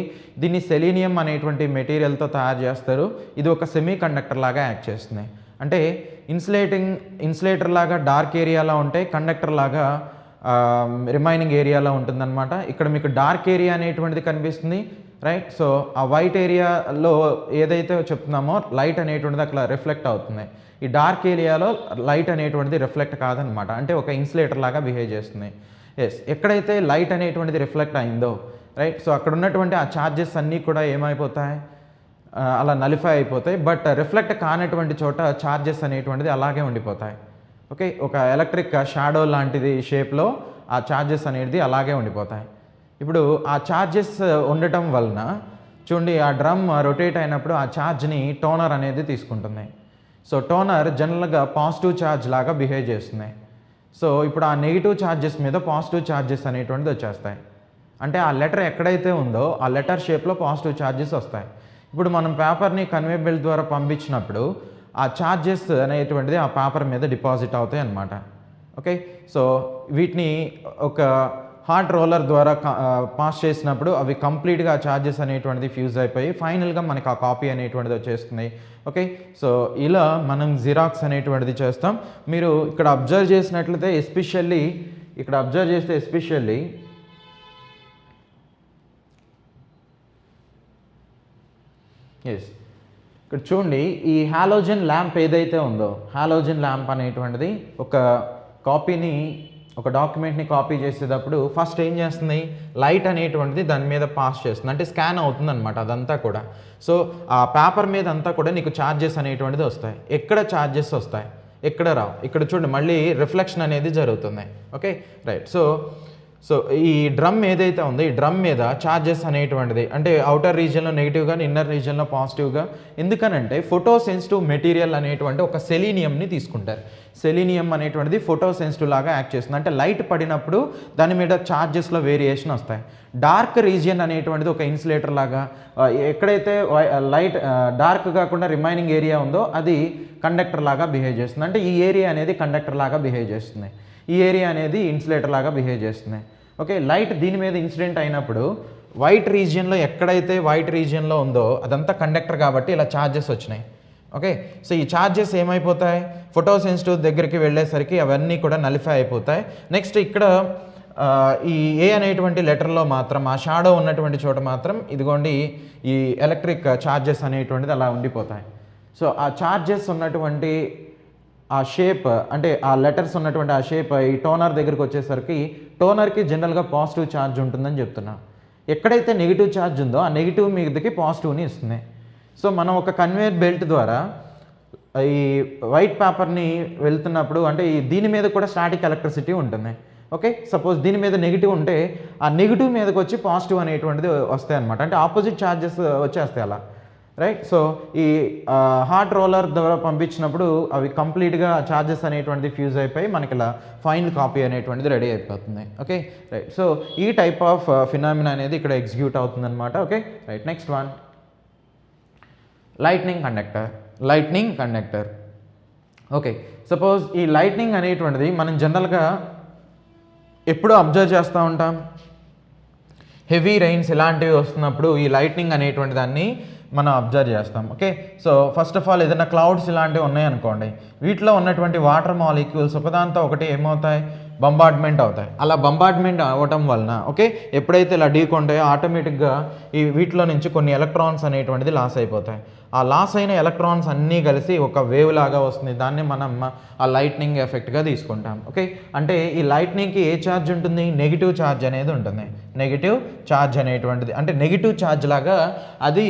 దీన్ని సెలీనియం అనేటువంటి మెటీరియల్తో తయారు చేస్తారు. ఇది ఒక సెమీ కండక్టర్ లాగా యాక్ట్ చేస్తుంది. అంటే ఇన్సులేటర్ లాగా డార్క్ ఏరియాలో ఉంటే కండక్టర్ లాగా రిమైనింగ్ ఏరియాలో ఉంటుందన్నమాట. ఇక్కడ మీకు డార్క్ ఏరియా అనేటువంటిది కనిపిస్తుంది, రైట్. సో ఆ వైట్ ఏరియాలో ఏదైతే చెప్తున్నామో లైట్ అనేటువంటిది అక్కడ రిఫ్లెక్ట్ అవుతుంది. ఈ డార్క్ ఏరియాలో లైట్ అనేటువంటిది రిఫ్లెక్ట్ కాదనమాట, అంటే ఒక ఇన్సులేటర్ లాగా బిహేవ్ చేస్తుంది, ఎస్. ఎక్కడైతే లైట్ అనేటువంటిది రిఫ్లెక్ట్ అయిందో, రైట్. సో అక్కడ ఉన్నటువంటి ఆ ఛార్జెస్ అన్నీ కూడా ఏమైపోతాయి, అలా నలిఫై అయిపోతాయి. బట్ రిఫ్లెక్ట్ కానటువంటి చోట ఛార్జెస్ అనేటువంటిది అలాగే ఉండిపోతాయి, ఓకే. ఒక ఎలక్ట్రిక్ షాడో లాంటిది షేప్లో ఆ ఛార్జెస్ అనేది అలాగే ఉండిపోతాయి. ఇప్పుడు ఆ ఛార్జెస్ ఉండటం వలన చూడండి ఆ డ్రమ్ రొటేట్ అయినప్పుడు ఆ ఛార్జ్ని టోనర్ అనేది తీసుకుంటుంది. సో టోనర్ జనరల్గా పాజిటివ్ ఛార్జ్ లాగా బిహేవ్ చేస్తుంది. సో ఇప్పుడు ఆ నెగిటివ్ ఛార్జెస్ మీద పాజిటివ్ ఛార్జెస్ అనేటువంటిది వచ్చేస్తాయి. అంటే ఆ లెటర్ ఎక్కడైతే ఉందో ఆ లెటర్ షేప్లో పాజిటివ్ ఛార్జెస్ వస్తాయి. ఇప్పుడు మనం పేపర్ని కన్వే బెల్ట్ ద్వారా పంపించినప్పుడు ఆ ఛార్జెస్ అనేటువంటిది ఆ పేపర్ మీద డిపాజిట్ అవుతాయి అన్నమాట. ఓకే, సో వీటిని ఒక హాట్ రోలర్ ద్వారా పాస్ చేసినప్పుడు అవి కంప్లీట్గా ఆ ఛార్జెస్ అనేటువంటిది ఫ్యూజ్ అయిపోయి ఫైనల్గా మనకి ఆ కాపీ అనేటువంటిది వచ్చేస్తుంది. ఓకే, సో ఇలా మనం జిరాక్స్ అనేటువంటిది చేస్తాం. మీరు ఇక్కడ అబ్జర్వ్ చేసినట్లయితే ఎస్పెషల్లీ ఎస్, ఇక్కడ చూడండి, ఈ హాలోజన్ ల్యాంప్ ఏదైతే ఉందో, హాలోజన్ ల్యాంప్ అనేటువంటిది ఒక డాక్యుమెంట్ని కాపీ చేసేటప్పుడు ఫస్ట్ ఏం చేస్తుంది, లైట్ అనేటువంటిది దాని మీద పాస్ చేస్తుంది, అంటే స్కాన్ అవుతుంది అనమాట అదంతా కూడా. సో ఆ పేపర్ మీద అంతా కూడా నీకు ఛార్జెస్ అనేటువంటిది వస్తాయి. ఎక్కడ ఛార్జెస్ వస్తాయి, ఎక్కడ రావు. ఇక్కడ చూడండి మళ్ళీ రిఫ్లెక్షన్ అనేది జరుగుతుంది. Okay, right. సో ఈ డ్రమ్ ఏదైతే ఉందో ఈ డ్రమ్ మీద ఛార్జెస్ అనేటువంటిది అంటే అవుటర్ రీజియన్లో నెగిటివ్గా, ఇన్నర్ రీజియన్లో పాజిటివ్గా. ఎందుకనంటే ఫోటో సెన్సిటివ్ మెటీరియల్ అనేటువంటి ఒక సెలీనియంని తీసుకుంటారు. సెలీనియం అనేటువంటిది ఫోటో సెన్సిటివ్ లాగా యాక్ట్ చేస్తుంది, అంటే లైట్ పడినప్పుడు దాని మీద ఛార్జెస్లో వేరియేషన్ వస్తాయి. డార్క్ రీజియన్ అనేటువంటిది ఒక ఇన్సులేటర్ లాగా, ఎక్కడైతే లైట్ డార్క్ కాకుండా రిమైనింగ్ ఏరియా ఉందో అది కండక్టర్ లాగా బిహేవ్ చేస్తుంది, అంటే ఈ ఏరియా అనేది కండక్టర్ లాగా బిహేవ్ చేస్తుంది, ఈ ఏరియా అనేది ఇన్సులేటర్ లాగా బిహేవ్ చేస్తుంది. ఓకే, లైట్ దీని మీద ఇన్సిడెంట్ అయినప్పుడు వైట్ రీజియన్లో ఎక్కడైతే వైట్ రీజియన్లో ఉందో అదంతా కండక్టర్ కాబట్టి ఇలా ఛార్జెస్ వచ్చినాయి. ఓకే, సో ఈ ఛార్జెస్ ఏమైపోతాయి, ఫోటో సెన్సిటివ్ దగ్గరికి వెళ్ళేసరికి అవన్నీ కూడా నలిఫై అయిపోతాయి. నెక్స్ట్ ఇక్కడ ఈ ఏ అనేటువంటి లెటర్లో మాత్రం ఆ షాడో ఉన్నటువంటి చోట మాత్రం ఇదిగోండి ఈ ఎలక్ట్రిక్ ఛార్జెస్ అనేటువంటిది అలా ఉండిపోతాయి. సో ఆ ఛార్జెస్ ఉన్నటువంటి ఆ షేప్, అంటే ఆ లెటర్స్ ఉన్నటువంటి ఆ షేప్ ఈ టోనర్ దగ్గరికి వచ్చేసరికి టోనర్కి జనరల్గా పాజిటివ్ ఛార్జ్ ఉంటుందని చెప్తున్నా. ఎక్కడైతే నెగిటివ్ ఛార్జ్ ఉందో ఆ నెగిటివ్ మీదకి పాజిటివ్ని ఇస్తుంది. సో మనం ఒక కన్వేయర్ బెల్ట్ ద్వారా ఈ వైట్ పేపర్ని వెళ్తున్నప్పుడు అంటే దీని మీద కూడా స్టాటిక్ ఎలక్ట్రిసిటీ ఉంటుంది. ఓకే, సపోజ్ దీని మీద నెగిటివ్ ఉంటే ఆ నెగిటివ్ మీదకి వచ్చి పాజిటివ్ అనేటువంటిది వస్తాయి అనమాట, అంటే ఆపోజిట్ ఛార్జెస్ వచ్చేస్తాయి అలా. రైట్, సో ఈ హాట్ రోలర్ ద్వారా పంపించినప్పుడు అవి కంప్లీట్గా ఛార్జెస్ అనేటువంటిది ఫ్యూజ్ అయిపోయి మనకి ఇలా ఫైనల్ కాపీ అనేటువంటిది రెడీ అయిపోతుంది. Okay, right. సో ఈ టైప్ ఆఫ్ ఫినామినా అనేది ఇక్కడ ఎగ్జిక్యూట్ అవుతుంది అనమాట. Okay, right. Next one, lightning conductor. Okay, suppose ఈ లైట్నింగ్ అనేటువంటిది మనం జనరల్గా ఎప్పుడూ అబ్జర్వ్ చేస్తూ ఉంటాం. హెవీ రెయిన్స్ ఇలాంటివి వస్తున్నప్పుడు ఈ లైట్నింగ్ అనేటువంటి దాన్ని మనం అబ్జర్వ్ చేస్తాం. Okay, so first of all ఏదైనా క్లౌడ్స్ ఇలాంటివి ఉన్నాయనుకోండి, వీటిలో ఉన్నటువంటి వాటర్ మాలిక్యూల్స్ ఒకదాంతో ఒకటి ఏమవుతాయి, బంబార్డ్మెంట్ అవుతాయి. అలా బంబార్డ్మెంట్ అవ్వటం వలన ఓకే ఎప్పుడైతే ఇలా ఢీకొంటాయో ఆటోమేటిక్గా ఈ వీటిలో నుంచి కొన్ని ఎలక్ట్రాన్స్ అనేటువంటిది లాస్ అయిపోతాయి. ఆ లాస్ అయిన ఎలక్ట్రాన్స్ అన్నీ కలిసి ఒక వేవ్ లాగా వస్తుంది, దాన్ని మనం ఆ లైట్నింగ్ ఎఫెక్ట్గా తీసుకుంటాం. ఓకే, అంటే ఈ లైట్నింగ్కి ఏ ఛార్జ్ ఉంటుంది, నెగిటివ్ ఛార్జ్ అనేది ఉంటుంది. నెగిటివ్ ఛార్జ్ అనేటువంటిది అంటే నెగిటివ్ ఛార్జ్ లాగా అది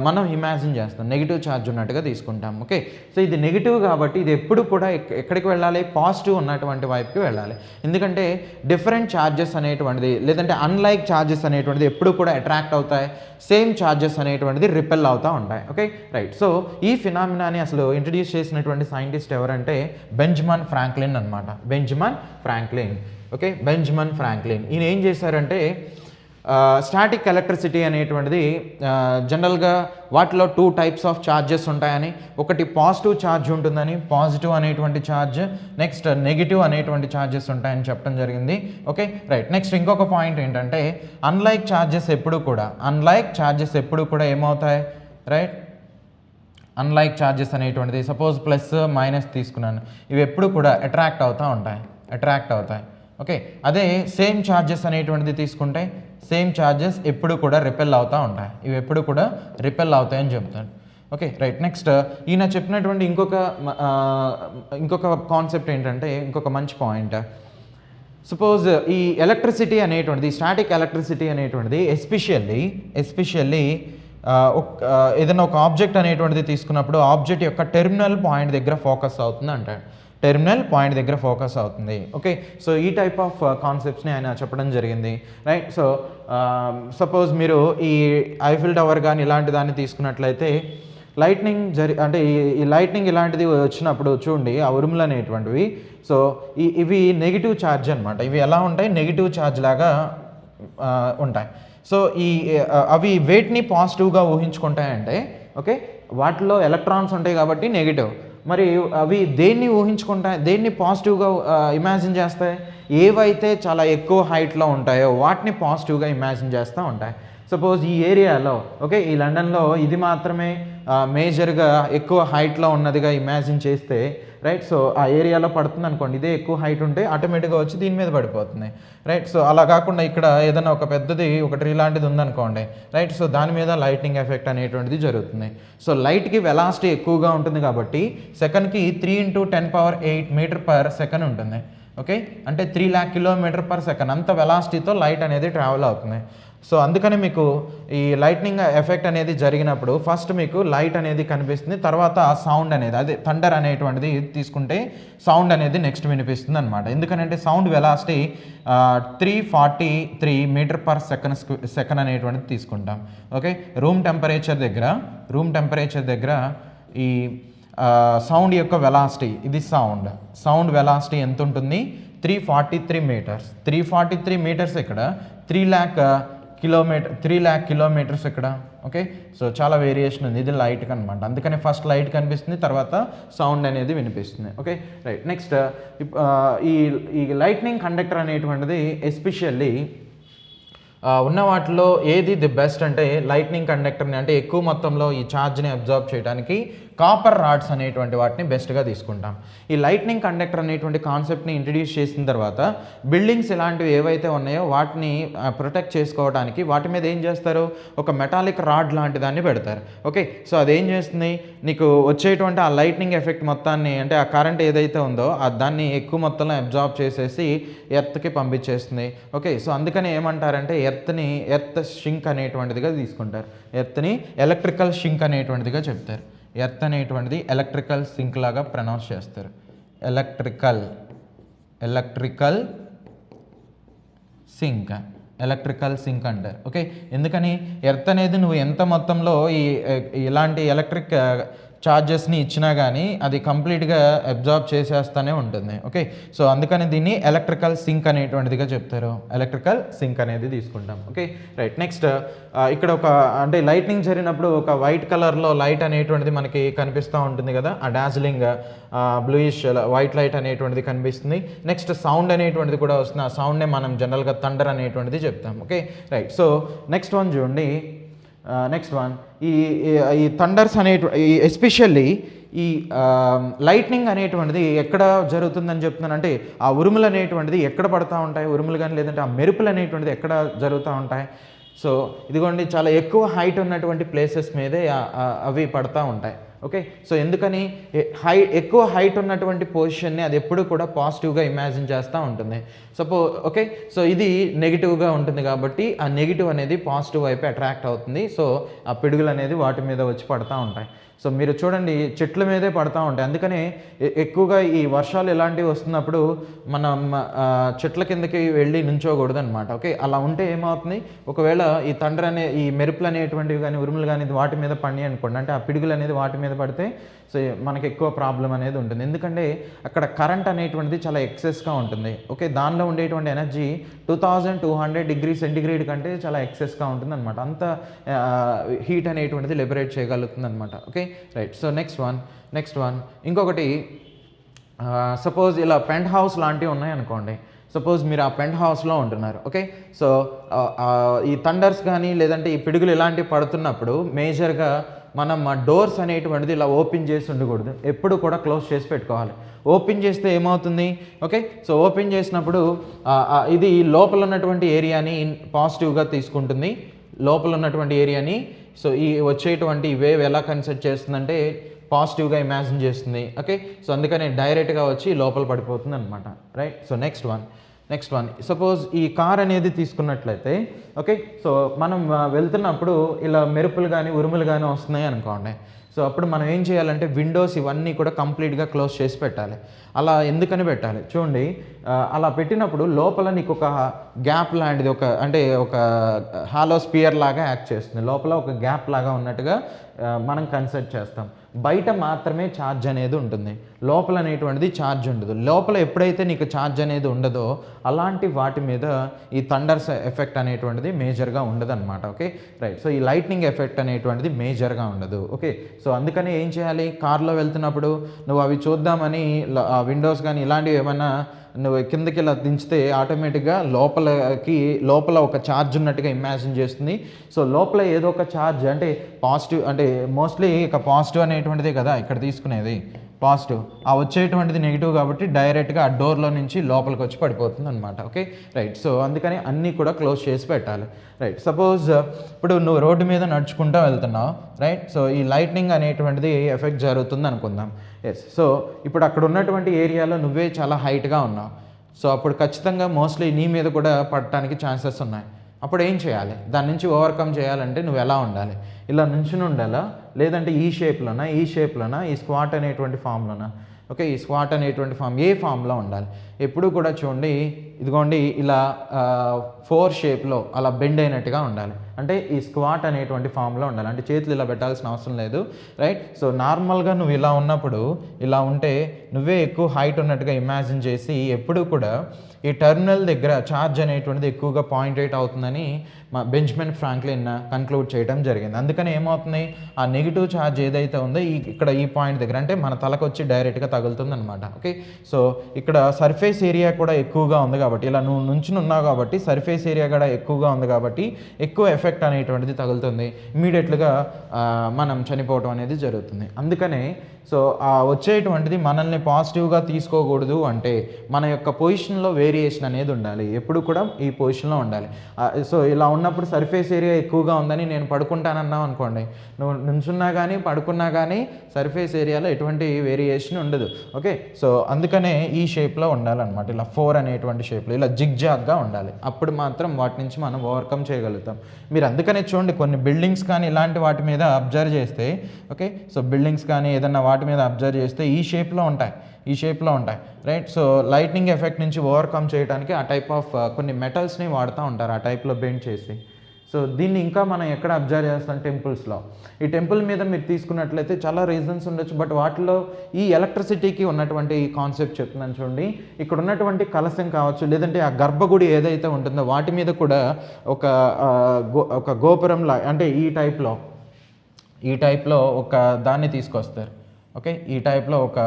మనం ఇమాజిన్ చేస్తాం, నెగిటివ్ ఛార్జ్ ఉన్నట్టుగా తీసుకుంటాం. ఓకే, సో ఇది నెగిటివ్ కాబట్టి ఇది ఎప్పుడు కూడా ఎక్కడికి వెళ్ళాలి, పాజిటివ్ ఉన్నటువంటి వైపుకి వెళ్ళాలి. ఎందుకంటే డిఫరెంట్ ఛార్జెస్ అనేటువంటిది లేదంటే అన్లైక్ ఛార్జెస్ అనేటువంటిది ఎప్పుడు కూడా అట్రాక్ట్ అవుతాయి, సేమ్ ఛార్జెస్ అనేటువంటిది రిపెల్ అవుతూ ఉంటాయి. Okay, right. సో ఈ ఫినామినాని అసలు ఇంట్రడ్యూస్ చేసినటువంటి సైంటిస్ట్ ఎవరంటే బెంజమిన్ ఫ్రాంక్లిన్ అనమాట. బెంజమిన్ ఫ్రాంక్లిన్ ఈయన ఏం చేశారంటే స్టాటిక్ ఎలక్ట్రిసిటీ అనేటువంటిది జనరల్గా వాటిలో 2 టైప్స్ ఆఫ్ ఛార్జెస్ ఉంటాయని, ఒకటి పాజిటివ్ ఛార్జ్ ఉంటుందని, పాజిటివ్ అనేటువంటి ఛార్జ్, నెక్స్ట్ నెగిటివ్ అనేటువంటి ఛార్జెస్ ఉంటాయని చెప్పడం జరిగింది. Okay, right. నెక్స్ట్ ఇంకొక పాయింట్ ఏంటంటే అన్లైక్ ఛార్జెస్ ఎప్పుడు కూడా ఏమవుతాయి, రైట్, అన్లైక్ ఛార్జెస్ అనేటువంటిది సపోజ్ ప్లస్ మైనస్ తీసుకున్నాను, ఇవి ఎప్పుడు కూడా అట్రాక్ట్ అవుతాయి. ఓకే, అదే సేమ్ ఛార్జెస్ అనేటువంటిది తీసుకుంటే సేమ్ ఛార్జెస్ ఎప్పుడు కూడా రిపెల్ అవుతూ ఉంటాయి, ఇవి ఎప్పుడు కూడా రిపెల్ అవుతాయని చెప్తాను. Okay, right. నెక్స్ట్ ఈయన చెప్పినటువంటి ఇంకొక కాన్సెప్ట్ ఏంటంటే ఇంకొక మంచి పాయింట్, సపోజ్ ఈ ఎలక్ట్రిసిటీ అనేటువంటిది స్టాటిక్ ఎలక్ట్రిసిటీ అనేటువంటిది ఎస్పెషల్లీ ఏదైనా ఒక ఆబ్జెక్ట్ అనేటువంటిది తీసుకున్నప్పుడు ఆబ్జెక్ట్ యొక్క టెర్మినల్ పాయింట్ దగ్గర ఫోకస్ అవుతుంది అంటాడు, ఓకే, సో ఈ టైప్ ఆఫ్ కాన్సెప్ట్స్ని ఆయన చెప్పడం జరిగింది. రైట్. సో సపోజ్ మీరు ఈ ఐఫిల్ టవర్ కానీ ఇలాంటి దాన్ని తీసుకున్నట్లయితే లైట్నింగ్ అంటే ఈ లైట్నింగ్ ఇలాంటిది వచ్చినప్పుడు చూడండి ఆ ఉరుములు అనేటువంటివి, సో ఇవి నెగిటివ్ ఛార్జ్ అనమాట. ఇవి ఎలా ఉంటాయి, నెగిటివ్ ఛార్జ్ లాగా ఉంటాయి. సో అవి వెయిట్ని పాజిటివ్గా ఊహించుకుంటాయంటే ఓకే వాటిలో ఎలక్ట్రాన్స్ ఉంటాయి కాబట్టి నెగిటివ్, మరి అవి దేన్ని ఊహించుకుంటాయి, దేన్ని పాజిటివ్గా ఇమాజిన్ చేస్తాయి? ఏవైతే చాలా ఎక్కువ హైట్లో ఉంటాయో వాటిని పాజిటివ్గా ఇమాజిన్ చేస్తూ ఉంటాయి. సపోజ్ ఈ ఏరియాలో ఓకే, ఈ లండన్లో ఇది మాత్రమే మేజర్గా ఎక్కువ హైట్లో ఉన్నదిగా ఇమాజిన్ చేస్తే రైట్, సో ఆ ఏరియాలో పడుతుంది అనుకోండి, ఇదే ఎక్కువ హైట్ ఉంటే ఆటోమేటిక్గా వచ్చి దీని మీద పడిపోతుంది రైట్. సో అలా కాకుండా ఇక్కడ ఏదైనా ఒక పెద్దది ఒక ట్రీ లాంటిది ఉందనుకోండి రైట్, సో దాని మీద లైటింగ్ ఎఫెక్ట్ అనేటువంటిది జరుగుతుంది. సో లైట్కి వెలాసిటీ ఎక్కువగా ఉంటుంది కాబట్టి సెకండ్కి 3 × 10⁸ మీటర్/సెకండ్ ఉంటుంది. ఓకే, అంటే 3 lakh km/s అంత వెలాసిటీతో లైట్ అనేది ట్రావెల్ అవుతుంది. సో అందుకని మీకు ఈ లైట్నింగ్ ఎఫెక్ట్ అనేది జరిగినప్పుడు ఫస్ట్ మీకు లైట్ అనేది కనిపిస్తుంది, తర్వాత సౌండ్ అనేది అదే థండర్ అనేటువంటిది తీసుకుంటే సౌండ్ అనేది నెక్స్ట్ వినిపిస్తుంది అనమాట. ఎందుకంటే సౌండ్ వెలాసిటీ 343 మీటర్/సెకండ్ అనేటువంటిది తీసుకుంటాం. ఓకే, రూమ్ టెంపరేచర్ దగ్గర ఈ సౌండ్ యొక్క వెలాసిటీ, ఇది సౌండ్ వెలాసిటీ ఎంత ఉంటుంది? 343 మీటర్స్. 343 మీటర్స్ ఇక్కడ 3 lakh కిలోమీటర్స్ ఇక్కడ. ఓకే, సో చాలా వేరియేషన్ ఉంది, ఇది లైట్ అనమాట. అందుకని ఫస్ట్ లైట్ కనిపిస్తుంది, తర్వాత సౌండ్ అనేది వినిపిస్తుంది. Okay right. నెక్స్ట్ ఈ లైట్నింగ్ కండక్టర్ అనేటువంటిది ఎస్పెషల్లీ ఉన్న వాటిలో ఏది ది బెస్ట్ అంటే లైట్నింగ్ కండక్టర్ని, అంటే ఎక్కువ మొత్తంలో ఈ ఛార్జ్ని అబ్జర్వ్ చేయడానికి కాపర్ రాడ్స్ అనేటువంటి వాటిని బెస్ట్గా తీసుకుంటాం. ఈ లైట్నింగ్ కండక్టర్ అనేటువంటి కాన్సెప్ట్ని ఇంట్రడ్యూస్ చేసిన తర్వాత బిల్డింగ్స్ ఇలాంటివి ఏవైతే ఉన్నాయో వాటిని ప్రొటెక్ట్ చేసుకోవడానికి వాటి మీద ఏం చేస్తారు, ఒక మెటాలిక్ రాడ్ లాంటి దాన్ని పెడతారు. ఓకే, సో అదేం చేస్తుంది, నీకు వచ్చేటువంటి ఆ లైట్నింగ్ ఎఫెక్ట్ మొత్తాన్ని, అంటే ఆ కరెంట్ ఏదైతే ఉందో దాన్ని ఎక్కువ మొత్తంలో అబ్జార్బ్ చేసేసి ఎర్త్కి పంపించేస్తుంది. ఓకే, సో అందుకని ఏమంటారంటే ఎర్త్ షింక్ అనేటువంటిదిగా తీసుకుంటారు. ఎర్త్ని ఎలక్ట్రికల్ షింక్ అనేటువంటిదిగా చెప్తారు. ఎర్త్ అనేటువంటిది ఎలక్ట్రికల్ సింక్ లాగా ప్రొనౌన్స్ చేస్తారు. ఎలక్ట్రికల్ సింక్ అంటారు. ఓకే, ఎందుకని ఎర్త్ అనేది నువ్వు ఎంత మొత్తంలో ఇలాంటి ఎలక్ట్రిక్ ఛార్జెస్ని ఇచ్చినా కానీ అది కంప్లీట్గా అబ్జార్బ్ చేసేస్తూనే ఉంటుంది. ఓకే, సో అందుకని దీన్ని ఎలక్ట్రికల్ సింక్ అనేటువంటిదిగా చెప్తారు. ఎలక్ట్రికల్ సింక్ అనేది తీసుకుంటాం. Okay right. నెక్స్ట్ ఇక్కడ అంటే లైట్నింగ్ జరిగినప్పుడు ఒక వైట్ కలర్లో లైట్ అనేటువంటిది మనకి కనిపిస్తూ ఉంటుంది కదా, ఆ డార్జిలింగ్ బ్లూయిష్ వైట్ లైట్ అనేటువంటిది కనిపిస్తుంది. నెక్స్ట్ సౌండ్ అనేటువంటిది కూడా వస్తుంది. ఆ సౌండ్నే మనం జనరల్గా థండర్ అనేటువంటిది చెప్తాం. Okay right. So next one చూడండి. ఈ థండర్స్ ఎస్పెషల్లీ ఈ లైట్నింగ్ అనేటువంటిది ఎక్కడ జరుగుతుందని చెప్తున్నానంటే ఆ ఉరుములు అనేటువంటిది ఎక్కడ పడుతూ ఉంటాయి, ఉరుములు కానీ లేదంటే ఆ మెరుపులు అనేటువంటిది ఎక్కడ జరుగుతూ ఉంటాయి. సో ఇదిగోండి, చాలా ఎక్కువ హైట్ ఉన్నటువంటి ప్లేసెస్ మీదే అవి పడుతూ ఉంటాయి. ఓకే, సో ఎందుకని ఎక్కువ హైట్ ఉన్నటువంటి పొజిషన్ని అది ఎప్పుడు కూడా పాజిటివ్గా ఇమాజిన్ చేస్తూ ఉంటుంది. ఓకే, సో ఇది నెగిటివ్గా ఉంటుంది కాబట్టి ఆ నెగిటివ్ అనేది పాజిటివ్ వైపు అట్రాక్ట్ అవుతుంది. సో ఆ పిడుగులు అనేది వాటి మీద వచ్చి పడుతూ ఉంటాయి. సో మీరు చూడండి, చెట్ల మీదే పడుతూ ఉంటాయి. అందుకని ఎక్కువగా ఈ వర్షాలు ఇలాంటివి వస్తున్నప్పుడు మనం చెట్ల కిందకి వెళ్ళి నుంచోకూడదు అనమాట. ఓకే, అలా ఉంటే ఏమవుతుంది, ఒకవేళ ఈ మెరుపులు అనేటువంటివి కానీ ఉరుములు కానీ వాటి మీద పడి అనుకోండి, అంటే ఆ పిడుగులు అనేది వాటి మీద పడితే సో మనకి ఎక్కువ ప్రాబ్లం అనేది ఉంటుంది. ఎందుకంటే అక్కడ కరెంట్ అనేటువంటిది చాలా ఎక్సెస్గా ఉంటుంది. ఓకే, దానిలో ఉండేటువంటి ఎనర్జీ 2200 డిగ్రీ సెంటిగ్రేడ్ కంటే చాలా ఎక్సెస్గా ఉంటుంది అనమాట. అంత హీట్ అనేటువంటిది లిబరేట్ చేయగలుగుతుంది అనమాట. Okay right. So next one ఇంకొకటి, సపోజ్ ఇలా పెంట్ హౌస్ లాంటివి ఉన్నాయి అనుకోండి. సపోజ్ మీరు ఆ పెంట్ హౌస్లో ఉంటున్నారు. ఓకే, సో ఈ థండర్స్ కానీ లేదంటే ఈ పిడుగులు ఇలాంటివి పడుతున్నప్పుడు మేజర్గా మనం డోర్స్ అనేటువంటిది ఇలా ఓపెన్ చేసి ఉండకూడదు, ఎప్పుడు కూడా క్లోజ్ చేసి పెట్టుకోవాలి. ఓపెన్ చేస్తే ఏమవుతుంది, ఓకే, సో ఓపెన్ చేసినప్పుడు ఇది లోపల ఉన్నటువంటి ఏరియాని పాజిటివ్గా తీసుకుంటుంది, లోపల ఉన్నటువంటి ఏరియాని. సో ఈ వచ్చేటువంటి వేవ్ ఎలా కన్సిడర్ చేస్తుందంటే పాజిటివ్గా ఇమాజిన్ చేస్తుంది. ఓకే, సో అందుకని డైరెక్ట్గా వచ్చి లోపల పడిపోతుంది అనమాట. Right. So next one suppose ఈ కార్ అనేది తీసుకున్నట్లయితే, ఓకే, సో మనం వెళ్తున్నప్పుడు ఇలా మెరుపులు కానీ ఉరుములు కానీ వస్తున్నాయి అనుకోండి. సో అప్పుడు మనం ఏం చేయాలంటే విండోస్ ఇవన్నీ కూడా కంప్లీట్గా క్లోజ్ చేసి పెట్టాలి. అలా ఎందుకని పెట్టాలి చూడండి, అలా పెట్టినప్పుడు లోపల నీకు ఒక గ్యాప్ లాంటిది ఒక హాలో స్పియర్ లాగా యాక్ట్ చేస్తుంది. లోపల ఒక గ్యాప్ లాగా ఉన్నట్టుగా మనం కన్సిడర్ చేస్తాం. బయట మాత్రమే ఛార్జ్ అనేది ఉంటుంది, లోపల అనేటువంటిది ఛార్జ్ ఉండదు. లోపల ఎప్పుడైతే నీకు ఛార్జ్ అనేది ఉండదో అలాంటి వాటి మీద ఈ థండర్స్ ఎఫెక్ట్ అనేటువంటిది మేజర్గా ఉండదు అనమాట. Okay right. సో ఈ లైట్నింగ్ ఎఫెక్ట్ అనేటువంటిది మేజర్గా ఉండదు. ఓకే సో అందుకని ఏం చేయాలి, కార్లో వెళ్తున్నప్పుడు నువ్వు అవి చూద్దామని విండోస్ కానీ ఇలాంటివి ఏమైనా నువ్వు కిందకి ఇలా దించితే ఆటోమేటిక్గా లోపల ఒక ఛార్జ్ ఉన్నట్టుగా ఇమాజిన్ చేస్తుంది. సో లోపల ఏదో ఒక ఛార్జ్ అంటే పాజిటివ్, అంటే మోస్ట్లీ ఇక పాజిటివ్ అనేటువంటిదే కదా ఇక్కడ తీసుకునేది, పాజిటివ్ ఆ వచ్చేటువంటిది నెగిటివ్ కాబట్టి డైరెక్ట్గా ఆ డోర్లో నుంచి లోపలికి వచ్చి పడిపోతుంది అనమాట. Okay right. సో అందుకని అన్నీ కూడా క్లోజ్ చేసి పెట్టాలి. రైట్. సపోజ్ ఇప్పుడు నువ్వు రోడ్డు మీద నడుచుకుంటూ వెళ్తున్నావు, రైట్. సో ఈ లైట్నింగ్ అనేటువంటిది ఎఫెక్ట్ జరుగుతుంది అనుకుందాం. ఎస్. సో ఇప్పుడు అక్కడ ఉన్నటువంటి ఏరియాలో నువ్వే చాలా హైట్గా ఉన్నావు. సో అప్పుడు ఖచ్చితంగా మోస్ట్లీ నీ మీద కూడా పడటానికి ఛాన్సెస్ ఉన్నాయి. అప్పుడు ఏం చేయాలి, దాని నుంచి ఓవర్కమ్ చేయాలంటే నువ్వు ఎలా ఉండాలి, ఇలా నుంచుని ఉండాలా, లేదంటే ఈ షేప్లోనా ఈ స్క్వాట్ అనేటువంటి ఫామ్లోనా. ఓకే ఈ స్క్వాట్ అనేటువంటి ఫామ్ ఏ ఫామ్లో ఉండాలి ఎప్పుడు కూడా చూడండి, ఇదిగోండి ఇలా 4 షేప్లో అలా బెండ్ అయినట్టుగా ఉండాలి. అంటే ఈ స్క్వాట్ అనేటువంటి ఫామ్లో ఉండాలి. అంటే చేతులు ఇలా పెట్టాల్సిన అవసరం లేదు. రైట్. సో నార్మల్గా నువ్వు ఇలా ఉన్నప్పుడు ఇలా ఉంటే నువ్వే ఎక్కువ హైట్ ఉన్నట్టుగా ఇమాజిన్ చేసి ఎప్పుడు కూడా ఈ టెర్మినల్ దగ్గర ఛార్జ్ అనేటువంటిది ఎక్కువగా 0.8 అవుతుందని మా బెంజమిన్ ఫ్రాంక్లిన్ కన్క్లూడ్ చేయడం జరిగింది. అందుకని ఏమవుతుంది, ఆ నెగిటివ్ ఛార్జ్ ఏదైతే ఉందో ఇక్కడ ఈ పాయింట్ దగ్గర అంటే మన తలకు వచ్చి డైరెక్ట్గా తగులుతుంది అనమాట. ఓకే సో ఇక్కడ సర్ఫేస్ ఏరియా కూడా ఎక్కువగా ఉంది కాబట్టి, ఇలా నువ్వు నుంచుని ఉన్నావు కాబట్టి సర్ఫేస్ ఏరియా కూడా ఎక్కువగా ఉంది కాబట్టి ఎక్కువ ఎఫెక్ట్ అనేటువంటిది తగులుతుంది. ఇమీడియట్గా మనం చనిపోవడం అనేది జరుగుతుంది. అందుకనే సో వచ్చేటువంటిది మనల్ని పాజిటివ్గా తీసుకోకూడదు అంటే మన యొక్క పొజిషన్లో వేరియేషన్ అనేది ఉండాలి. ఎప్పుడు కూడా ఈ పొజిషన్లో ఉండాలి. సో ఇలా ఉన్నప్పుడు సర్ఫేస్ ఏరియా ఎక్కువగా ఉందని నేను పడుకుంటానన్నావు అనుకోండి, నువ్వు నుంచున్నా కానీ పడుకున్నా కానీ సర్ఫేస్ ఏరియాలో ఎటువంటి వేరియేషన్ ఉండదు. ఓకే సో అందుకనే ఈ షేప్లో ఉండాలన్నమాట. ఇలా 4 అనేటువంటి షేప్లో ఇలా జిగ్జాగ్గా ఉండాలి. అప్పుడు మాత్రం వాటి నుంచి మనం ఓవర్కమ్ చేయగలుగుతాం. మీరు అందుకనే చూడండి కొన్ని బిల్డింగ్స్ కానీ ఇలాంటి వాటి మీద అబ్జర్వ్ చేస్తే, ఓకే సో బిల్డింగ్స్ కానీ ఏదన్నా వాటి మీద అబ్జర్వ్ చేస్తే ఈ షేప్లో ఉంటాయి. రైట్. సో లైట్నింగ్ ఎఫెక్ట్ నుంచి ఓవర్కమ్ చేయడానికి ఆ టైప్ ఆఫ్ కొన్ని మెటల్స్ని వాడుతూ ఉంటారు, ఆ టైప్లో బెండ్ చేసి. సో దీన్ని ఇంకా మనం ఎక్కడ అబ్జర్వ్ చేస్తాం, టెంపుల్స్లో. ఈ టెంపుల్ మీద మీరు తీసుకున్నట్లయితే చాలా రీజన్స్ ఉండొచ్చు, బట్ వాటిలో ఈ ఎలక్ట్రిసిటీకి ఉన్నటువంటి ఈ కాన్సెప్ట్ చెప్తున్నాను చూడండి. ఇక్కడ ఉన్నటువంటి కలశం కావచ్చు, లేదంటే ఆ గర్భగుడి ఏదైతే ఉంటుందో వాటి మీద కూడా ఒక గోపురంలా అంటే ఈ టైప్లో ఒక దాన్ని తీసుకొస్తారు. ఓకే ఈ టైప్లో ఒక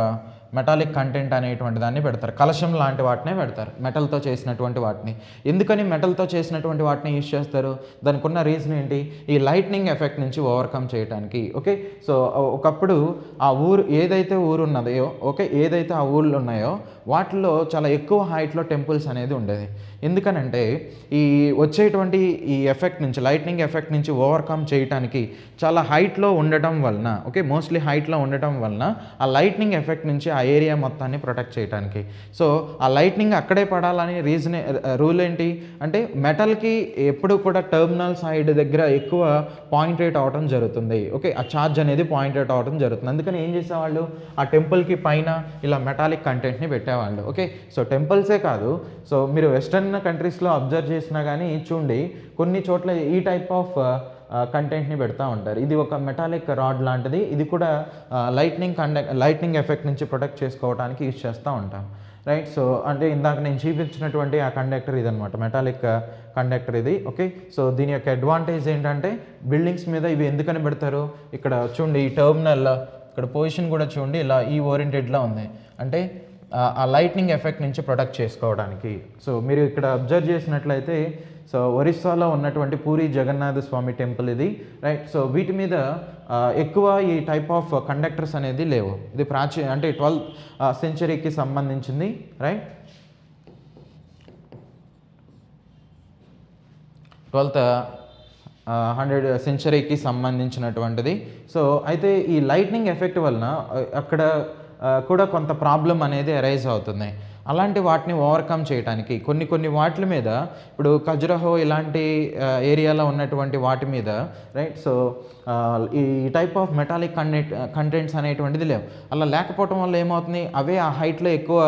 మెటాలిక్ కంటెంట్ అనేటువంటి దాన్ని పెడతారు, కలశం లాంటి వాటినే పెడతారు, మెటల్తో చేసినటువంటి వాటిని. ఎందుకని మెటల్తో చేసినటువంటి వాటిని యూజ్ చేస్తారు, దానికి ఉన్న రీజన్ ఏంటి, ఈ లైట్నింగ్ ఎఫెక్ట్ నుంచి ఓవర్కమ్ చేయడానికి. ఓకే సో ఒకప్పుడు ఆ ఏదైతే ఊరు ఉన్నదో, ఓకే ఏదైతే ఆ ఊళ్ళు ఉన్నాయో వాటిలో చాలా ఎక్కువ హైట్లో టెంపుల్స్ అనేది ఉండేది. ఎందుకనంటే ఈ వచ్చేటువంటి ఈ ఎఫెక్ట్ నుంచి, లైట్నింగ్ ఎఫెక్ట్ నుంచి ఓవర్కమ్ చేయడానికి చాలా హైట్లో ఉండటం వలన, ఓకే మోస్ట్లీ హైట్లో ఉండటం వలన ఆ లైట్నింగ్ ఎఫెక్ట్ నుంచి ఆ ఏరియా మొత్తాన్ని ప్రొటెక్ట్ చేయడానికి. సో ఆ లైట్నింగ్ అక్కడే పడాలని రూల్ ఏంటి అంటే మెటల్కి ఎప్పుడు కూడా టెర్మినల్ సైడ్ దగ్గర ఎక్కువ 0.8 అవటం జరుగుతుంది. ఓకే ఆ ఛార్జ్ అనేది 0.8 అవటం జరుగుతుంది. అందుకని ఏం చేసేవాళ్ళు, ఆ టెంపుల్కి పైన ఇలా మెటాలిక్ కంటెంట్ని పెట్టేవాళ్ళు. ఓకే సో టెంపుల్సే కాదు, సో మీరు వెస్టర్న్ కంట్రీస్లో అబ్జర్వ్ చేసినా కానీ చూడండి కొన్ని చోట్ల ఈ టైప్ ఆఫ్ కంటెంట్ని పెడతా ఉంటారు. ఇది ఒక మెటాలిక్ రాడ్ లాంటిది, ఇది కూడా లైట్నింగ్ ఎఫెక్ట్ నుంచి ప్రొటెక్ట్ చేసుకోవడానికి యూజ్ చేస్తూ ఉంటాం. రైట్. సో అంటే ఇందాక నేను చూపించినటువంటి ఆ కండక్టర్ ఇదనమాట, మెటాలిక్ కండక్టర్ ఇది. ఓకే సో దీని యొక్క అడ్వాంటేజ్ ఏంటంటే బిల్డింగ్స్ మీద ఇవి ఎందుకని పెడతారు, ఇక్కడ చూడండి ఈ టెర్మినల్ ఇక్కడ పొజిషన్ కూడా చూడండి ఇలా ఈ ఓరియంటెడ్లా ఉంది, అంటే ఆ లైట్నింగ్ ఎఫెక్ట్ నుంచి ప్రొటెక్ట్ చేసుకోవడానికి. సో మీరు ఇక్కడ అబ్జర్వ్ చేసినట్లయితే సో ఒరిస్సాలో ఉన్నటువంటి పూరి జగన్నాథ స్వామి టెంపుల్ ఇది. రైట్. సో వీటి మీద ఎక్కువ ఈ టైప్ ఆఫ్ కండక్టర్స్ అనేది లేవు. ఇది అంటే 12th సెంచరీకి సంబంధించింది. రైట్. 12th 100th సెంచరీకి సంబంధించినటువంటిది. సో అయితే ఈ లైట్నింగ్ ఎఫెక్ట్ వలన అక్కడ కూడా కొంత ప్రాబ్లం అనేది అరైజ్ అవుతుంది. అలాంటి వాటిని ఓవర్కమ్ చేయడానికి కొన్ని వాటి మీద ఇప్పుడు ఖజురహో ఇలాంటి ఏరియాలో ఉన్నటువంటి వాటి మీద రైట్. సో ఈ టైప్ ఆఫ్ మెటాలిక్ కంటెంట్స్ అనేటువంటిది లేవు. అలా లేకపోవడం వల్ల ఏమవుతుంది, అవే ఆ హైట్లో ఎక్కువ,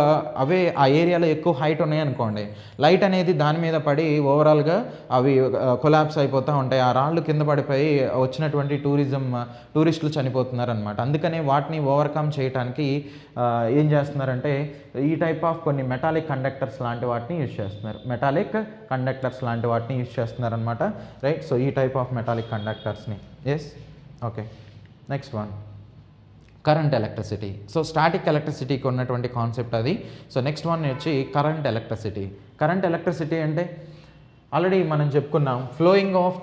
అవే ఆ ఏరియాలో ఎక్కువ హైట్ ఉన్నాయనుకోండి, లైట్ అనేది దాని మీద పడి ఓవరాల్గా అవి కొలాప్స్ అయిపోతూ ఉంటాయి. ఆ రాళ్ళు కింద పడిపోయి వచ్చినటువంటి టూరిస్టులు చనిపోతున్నారు అనమాట. అందుకనే వాటిని ఓవర్కమ్ చేయడానికి ఏం చేస్తున్నారంటే ఈ టైప్ ఆఫ్ కొన్ని మెటాలిక్ కండక్టర్స్ లాంటి వాటిని యూజ్ చేస్తున్నారు. మెటాలిక్ కండక్టర్స్ లాంటి వాటిని యూజ్ చేస్తున్నారు అనమాట, రైట్. సో ఈ టైప్ ఆఫ్ మెటాలిక్ కండక్టర్స్ని. Yes, okay. Next one, current electricity. So static ఎలక్ట్రిసిటీకి ఉన్నటువంటి కాన్సెప్ట్ అది. సో నెక్స్ట్ వన్ వచ్చి కరెంట్ ఎలక్ట్రిసిటీ. కరెంట్ ఎలక్ట్రిసిటీ అంటే ఆల్రెడీ మనం చెప్పుకున్నాం, flowing of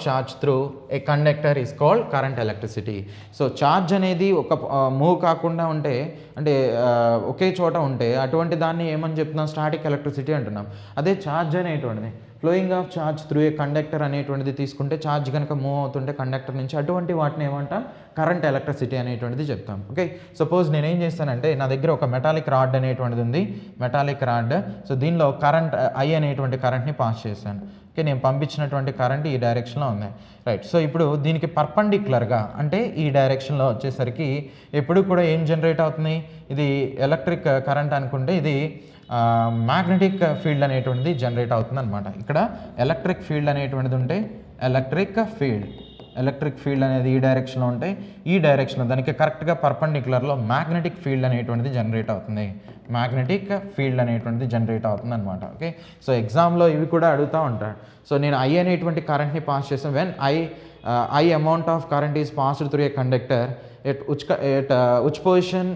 charge through a conductor is called current electricity. So charge అనేది ఒక మూవ్ కాకుండా ఉంటే, అంటే ఒకే చోట ఉంటే అటువంటి దాన్ని ఏమని చెప్తున్నాం, స్టాటిక్ ఎలక్ట్రిసిటీ అంటున్నాం. అదే ఛార్జ్ అనేటువంటిది, flowing of charge through a conductor అనేటువంటిది తీసుకుంటే, ఛార్జ్ కనుక మూవ్ అవుతుంటే కండక్టర్ నుంచి, అటువంటి వాటిని ఏమంటాం, కరెంట్ ఎలక్ట్రిసిటీ అనేటువంటిది చెప్తాం. ఓకే, సపోజ్ నేనేం చేస్తానంటే నా దగ్గర ఒక మెటాలిక్ రాడ్ అనేటువంటిది ఉంది, మెటాలిక్ రాడ్. సో దీనిలో కరెంట్ ఐ అనేటువంటి కరెంట్ని పాస్ చేశాను. ఓకే, నేను పంపించినటువంటి కరెంట్ ఈ డైరెక్షన్లో ఉంది, రైట్. సో ఇప్పుడు దీనికి పర్పెండిక్యులర్గా, అంటే ఈ డైరెక్షన్లో వచ్చేసరికి ఎప్పుడు కూడా ఏం జనరేట్ అవుతుంది, ఇది ఎలక్ట్రిక్ కరెంట్ అనుకుంటే ఇది మ్యాగ్నెటిక్ ఫీల్డ్ అనేటువంటిది జనరేట్ అవుతుంది అనమాట. ఇక్కడ ఎలక్ట్రిక్ ఫీల్డ్ అనేటువంటిది ఉంటే ఎలక్ట్రిక్ ఫీల్డ్ అనేది ఈ డైరెక్షన్లో ఉంటే, ఈ డైరెక్షన్లో దానికి కరెక్ట్గా పర్పెండిక్యులర్లో మ్యాగ్నెటిక్ ఫీల్డ్ అనేటువంటిది జనరేట్ అవుతుంది, మ్యాగ్నెటిక్ ఫీల్డ్ అనేటువంటిది జనరేట్ అవుతుంది అనమాట. ఓకే, సో ఎగ్జామ్లో ఇవి కూడా అడుగుతూ ఉంటాడు. సో నేను ఐ అనేటువంటి కరెంట్ని పాస్ చేస్తాను. When I amount of current is passed through a conductor at which position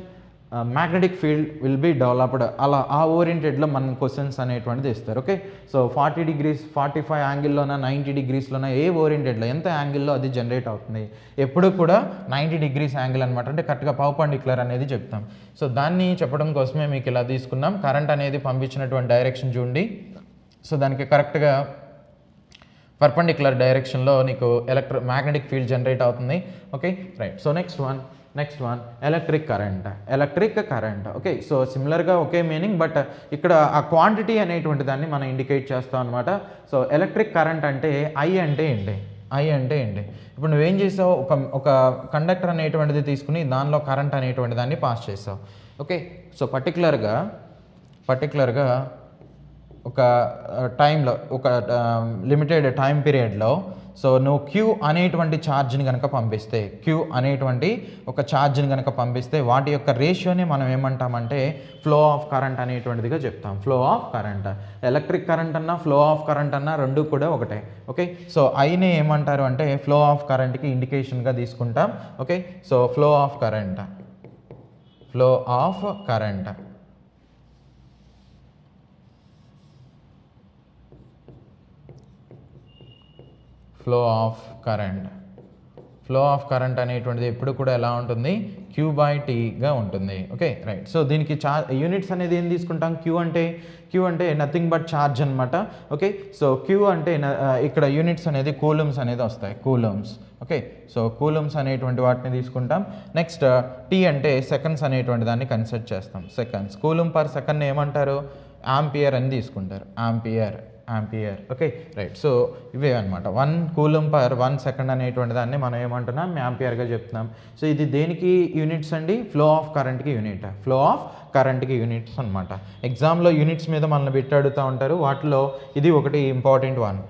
magnetic field will be developed, అలా ఆ ఓరియంటెడ్లో మన క్వశ్చన్స్ అనేటువంటిది ఇస్తారు. ఓకే, సో 40 degrees 45 యాంగిల్లోనా 90 degreesలోనా ఏ ఓరియంటెడ్లో ఎంత యాంగిల్లో అది జనరేట్ అవుతుంది, ఎప్పుడు కూడా 90 degrees యాంగిల్ అనమాట. అంటే కరెక్ట్గా పర్పెండిక్యులర్ అనేది చెప్తాం. సో దాన్ని చెప్పడం కోసమే మీకు ఇలా తీసుకున్నాం. కరెంట్ అనేది పంపించినటువంటి డైరెక్షన్ చూడండి. సో దానికి కరెక్ట్గా పర్పెండిక్యులర్ డైరెక్షన్లో నీకు మ్యాగ్నెటిక్ ఫీల్డ్ జనరేట్ అవుతుంది. Okay, right. So next one electric current. Okay, so సిమిలర్గా ఒకే మీనింగ్, బట్ ఇక్కడ ఆ క్వాంటిటీ అనేటువంటి దాన్ని మనం ఇండికేట్ చేస్తాం అనమాట. సో ఎలక్ట్రిక్ కరెంట్ అంటే ఐ అంటే ఏంటి, ఇప్పుడు నువ్వేం చేసావు, ఒక కండక్టర్ అనేటువంటిది తీసుకుని దానిలో కరెంట్ అనేటువంటి దాన్ని పాస్ చేసావు. ఓకే, సో పర్టికులర్గా ఒక టైంలో, ఒక లిమిటెడ్ టైం పీరియడ్లో, సో నువ్వు క్యూ అనేటువంటి ఛార్జ్ని కనుక పంపిస్తే, వాటి యొక్క రేషియోని మనం ఏమంటామంటే ఫ్లో ఆఫ్ కరెంట్ అనేటువంటిదిగా చెప్తాం. Flow of current, electric current అన్నా ఫ్లో ఆఫ్ కరెంట్ అన్నా రెండు కూడా ఒకటే. ఓకే, సో ఐని ఏమంటారు అంటే ఫ్లో ఆఫ్ కరెంట్కి ఇండికేషన్గా తీసుకుంటాం. Okay, so flow of current flow of current అనేటువంటిది ఎప్పుడు కూడా ఎలా ఉంటుంది, Q/Tగా ఉంటుంది. Okay, right. సో దీనికి యూనిట్స్ అనేది ఏం తీసుకుంటాం, క్యూ అంటే నథింగ్ బట్ ఛార్జ్ అనమాట. ఓకే, సో క్యూ అంటే ఇక్కడ యూనిట్స్ అనేది కూలమ్స్ అనేది వస్తాయి, కూలమ్స్. ఓకే, సో కూలమ్స్ అనేటువంటి వాటిని తీసుకుంటాం. నెక్స్ట్ టీ అంటే సెకండ్స్ అనేటువంటి దాన్ని కన్సిడర్ చేస్తాం, సెకండ్స్. కూలమ్ పర్ సెకండ్ ఏమంటారు, ఆంపియర్ అని తీసుకుంటారు, ఆంపియర్. Okay, right. సో ఇవే అనమాట, 1 కూలమ్ పర్ 1 సెకండ్ అనేటువంటి దాన్ని మనం ఏమంటున్నాం, యాంపియర్గా చెప్తున్నాం. సో ఇది దేనికి యూనిట్స్ అండి, ఫ్లో ఆఫ్ కరెంట్కి యూనిట్స్ అనమాట. ఎగ్జామ్లో యూనిట్స్ మీద మనల్ని పెట్టి అడుగుతూ ఉంటారు. వాటిలో ఇది ఒకటి ఇంపార్టెంట్ వన్,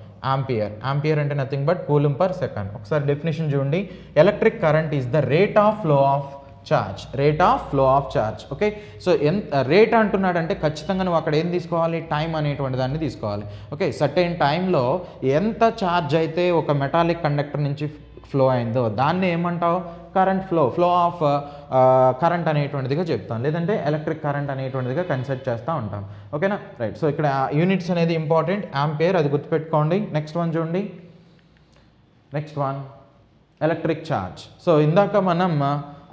ఆంపియర్ అంటే nothing but coulomb per second. ఒకసారి డెఫినేషన్ చూడండి, electric current is the rate of flow of charge. Okay, so rate అంటున్నాడంటే ఖచ్చితంగా నువ్వు అక్కడ ఏం తీసుకోవాలి, టైం అనేటువంటి దాన్ని తీసుకోవాలి. ఓకే, సర్టెన్ టైంలో ఎంత ఛార్జ్ అయితే ఒక మెటాలిక్ కండక్టర్ నుంచి ఫ్లో అయిందో దాన్ని ఏమంటావు, ఫ్లో ఆఫ్ కరెంట్ అనేటువంటిదిగా చెప్తాం, లేదంటే ఎలక్ట్రిక్ కరెంట్ అనేటువంటిదిగా కన్సిడర్ చేస్తూ ఉంటాం. ఓకేనా, రైట్. సో ఇక్కడ యూనిట్స్ అనేది ఇంపార్టెంట్, ఆంపియర్, అది గుర్తుపెట్టుకోండి. నెక్స్ట్ వన్ చూడండి, ఎలక్ట్రిక్ ఛార్జ్. సో ఇందాక మనం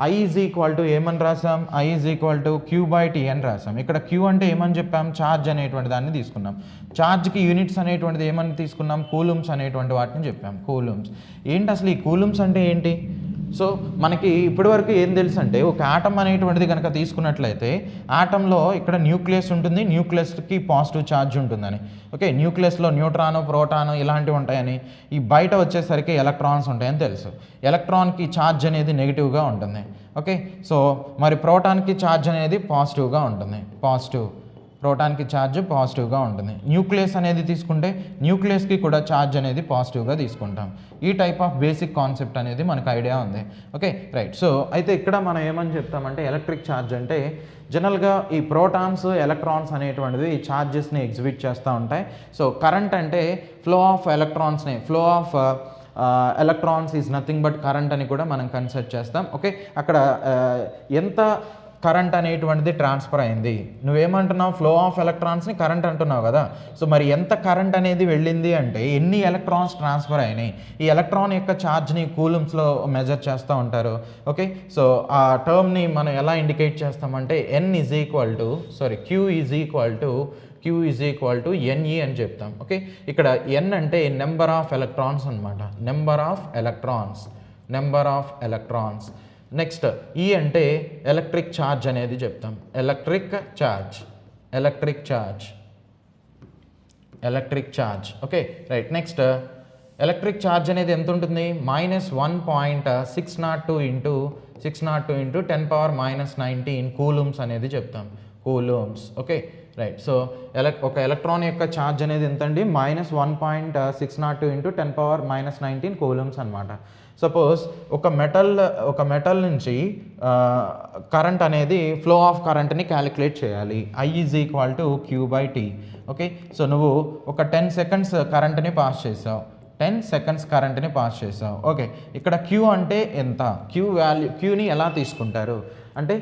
I ఈజ్ ఈక్వల్ టు ఏమని రాసాం, I is equal to Q/T అని రాసాం. ఇక్కడ Q అంటే ఏమని చెప్పాం, ఛార్జ్ అనేటువంటి దాన్ని తీసుకున్నాం. ఛార్జ్కి యూనిట్స్ అనేటువంటిది ఏమని తీసుకున్నాం, కూలమ్స్ అనేటువంటి వాటిని చెప్పాం, కూలమ్స్. ఏంటి అసలు ఈ కూలమ్స్ అంటే ఏంటి, సో మనకి ఇప్పటివరకు ఏం తెలుసు అంటే ఒక ఆటం అనేటువంటిది కనుక తీసుకున్నట్లయితే ఆటంలో ఇక్కడ న్యూక్లియస్ ఉంటుంది, న్యూక్లియస్కి పాజిటివ్ ఛార్జ్ ఉంటుందని. ఓకే, న్యూక్లియస్లో న్యూట్రాను, ప్రోటాను ఇలాంటివి ఉంటాయని, ఈ బయట వచ్చేసరికి ఎలక్ట్రాన్స్ ఉంటాయని తెలుసు. ఎలక్ట్రాన్కి ఛార్జ్ అనేది నెగిటివ్గా ఉంటుంది. ఓకే, సో మరి ప్రోటాన్కి ఛార్జ్ అనేది పాజిటివ్గా ఉంటుంది, పాజిటివ్. ప్రోటాన్కి ఛార్జ్ పాజిటివ్గా ఉంటుంది. న్యూక్లియస్ అనేది తీసుకుంటే న్యూక్లియస్కి కూడా ఛార్జ్ అనేది పాజిటివ్గా తీసుకుంటాం. ఈ టైప్ ఆఫ్ బేసిక్ కాన్సెప్ట్ అనేది మనకు ఐడియా ఉంది. Okay right. సో అయితే ఇక్కడ మనం ఏమని చెప్తామంటే ఎలక్ట్రిక్ ఛార్జ్ అంటే జనరల్గా ఈ ప్రోటాన్స్, ఎలక్ట్రాన్స్ అనేటువంటివి ఈ ఛార్జెస్ని ఎగ్జిబిట్ చేస్తూ ఉంటాయి. సో కరెంట్ అంటే ఫ్లో ఆఫ్ ఎలక్ట్రాన్స్ని, flow of electrons is nothing but current అని కూడా మనం కన్సిడర్ చేస్తాం. ఓకే, అక్కడ ఎంత కరెంట్ అనేటువంటిది ట్రాన్స్ఫర్ అయింది, నువ్వేమంటున్నావు ఫ్లో ఆఫ్ ఎలక్ట్రాన్స్ని కరెంట్ అంటున్నావు కదా. సో మరి ఎంత కరెంట్ అనేది వెళ్ళింది అంటే ఎన్ని ఎలక్ట్రాన్స్ ట్రాన్స్ఫర్ అయినాయి. ఈ ఎలక్ట్రాన్ యొక్క ఛార్జ్ని కూలమ్స్లో మెజర్ చేస్తూ ఉంటారు. ఓకే, సో ఆ టర్మ్ని మనం ఎలా ఇండికేట్ చేస్తామంటే Q is equal to NE అని చెప్తాం. ఓకే, ఇక్కడ N అంటే నెంబర్ ఆఫ్ ఎలక్ట్రాన్స్ అనమాట, number of electrons. Next E అంటే ఎలక్ట్రిక్ ఛార్జ్ అనేది చెప్తాం, electric charge. Okay right. Next electric charge అనేది ఎంత ఉంటుంది, -1.602 ఇంటూ 10⁻⁻19 కూలమ్స్ అనేది చెప్తాం, కూలమ్స్. Okay right. సో ఒక ఎలక్ట్రాన్ యొక్క ఛార్జ్ అనేది ఎంత అండి, -1.602 ఇంటూ 10⁻⁻19 కూలమ్స్ అనమాట. సపోజ్ ఒక మెటల్ నుంచి కరెంట్ అనేది ఫ్లో ఆఫ్ కరెంట్ని క్యాలిక్యులేట్ చేయాలి. I is equal to Q/T. Okay, so నువ్వు ఒక 10 సెకండ్స్ కరెంట్ని పాస్ చేసావు, 10 సెకండ్స్ కరెంట్ని పాస్ చేసావు. ఓకే, ఇక్కడ Q అంటే ఎంత, Qని ఎలా తీసుకుంటారు అంటే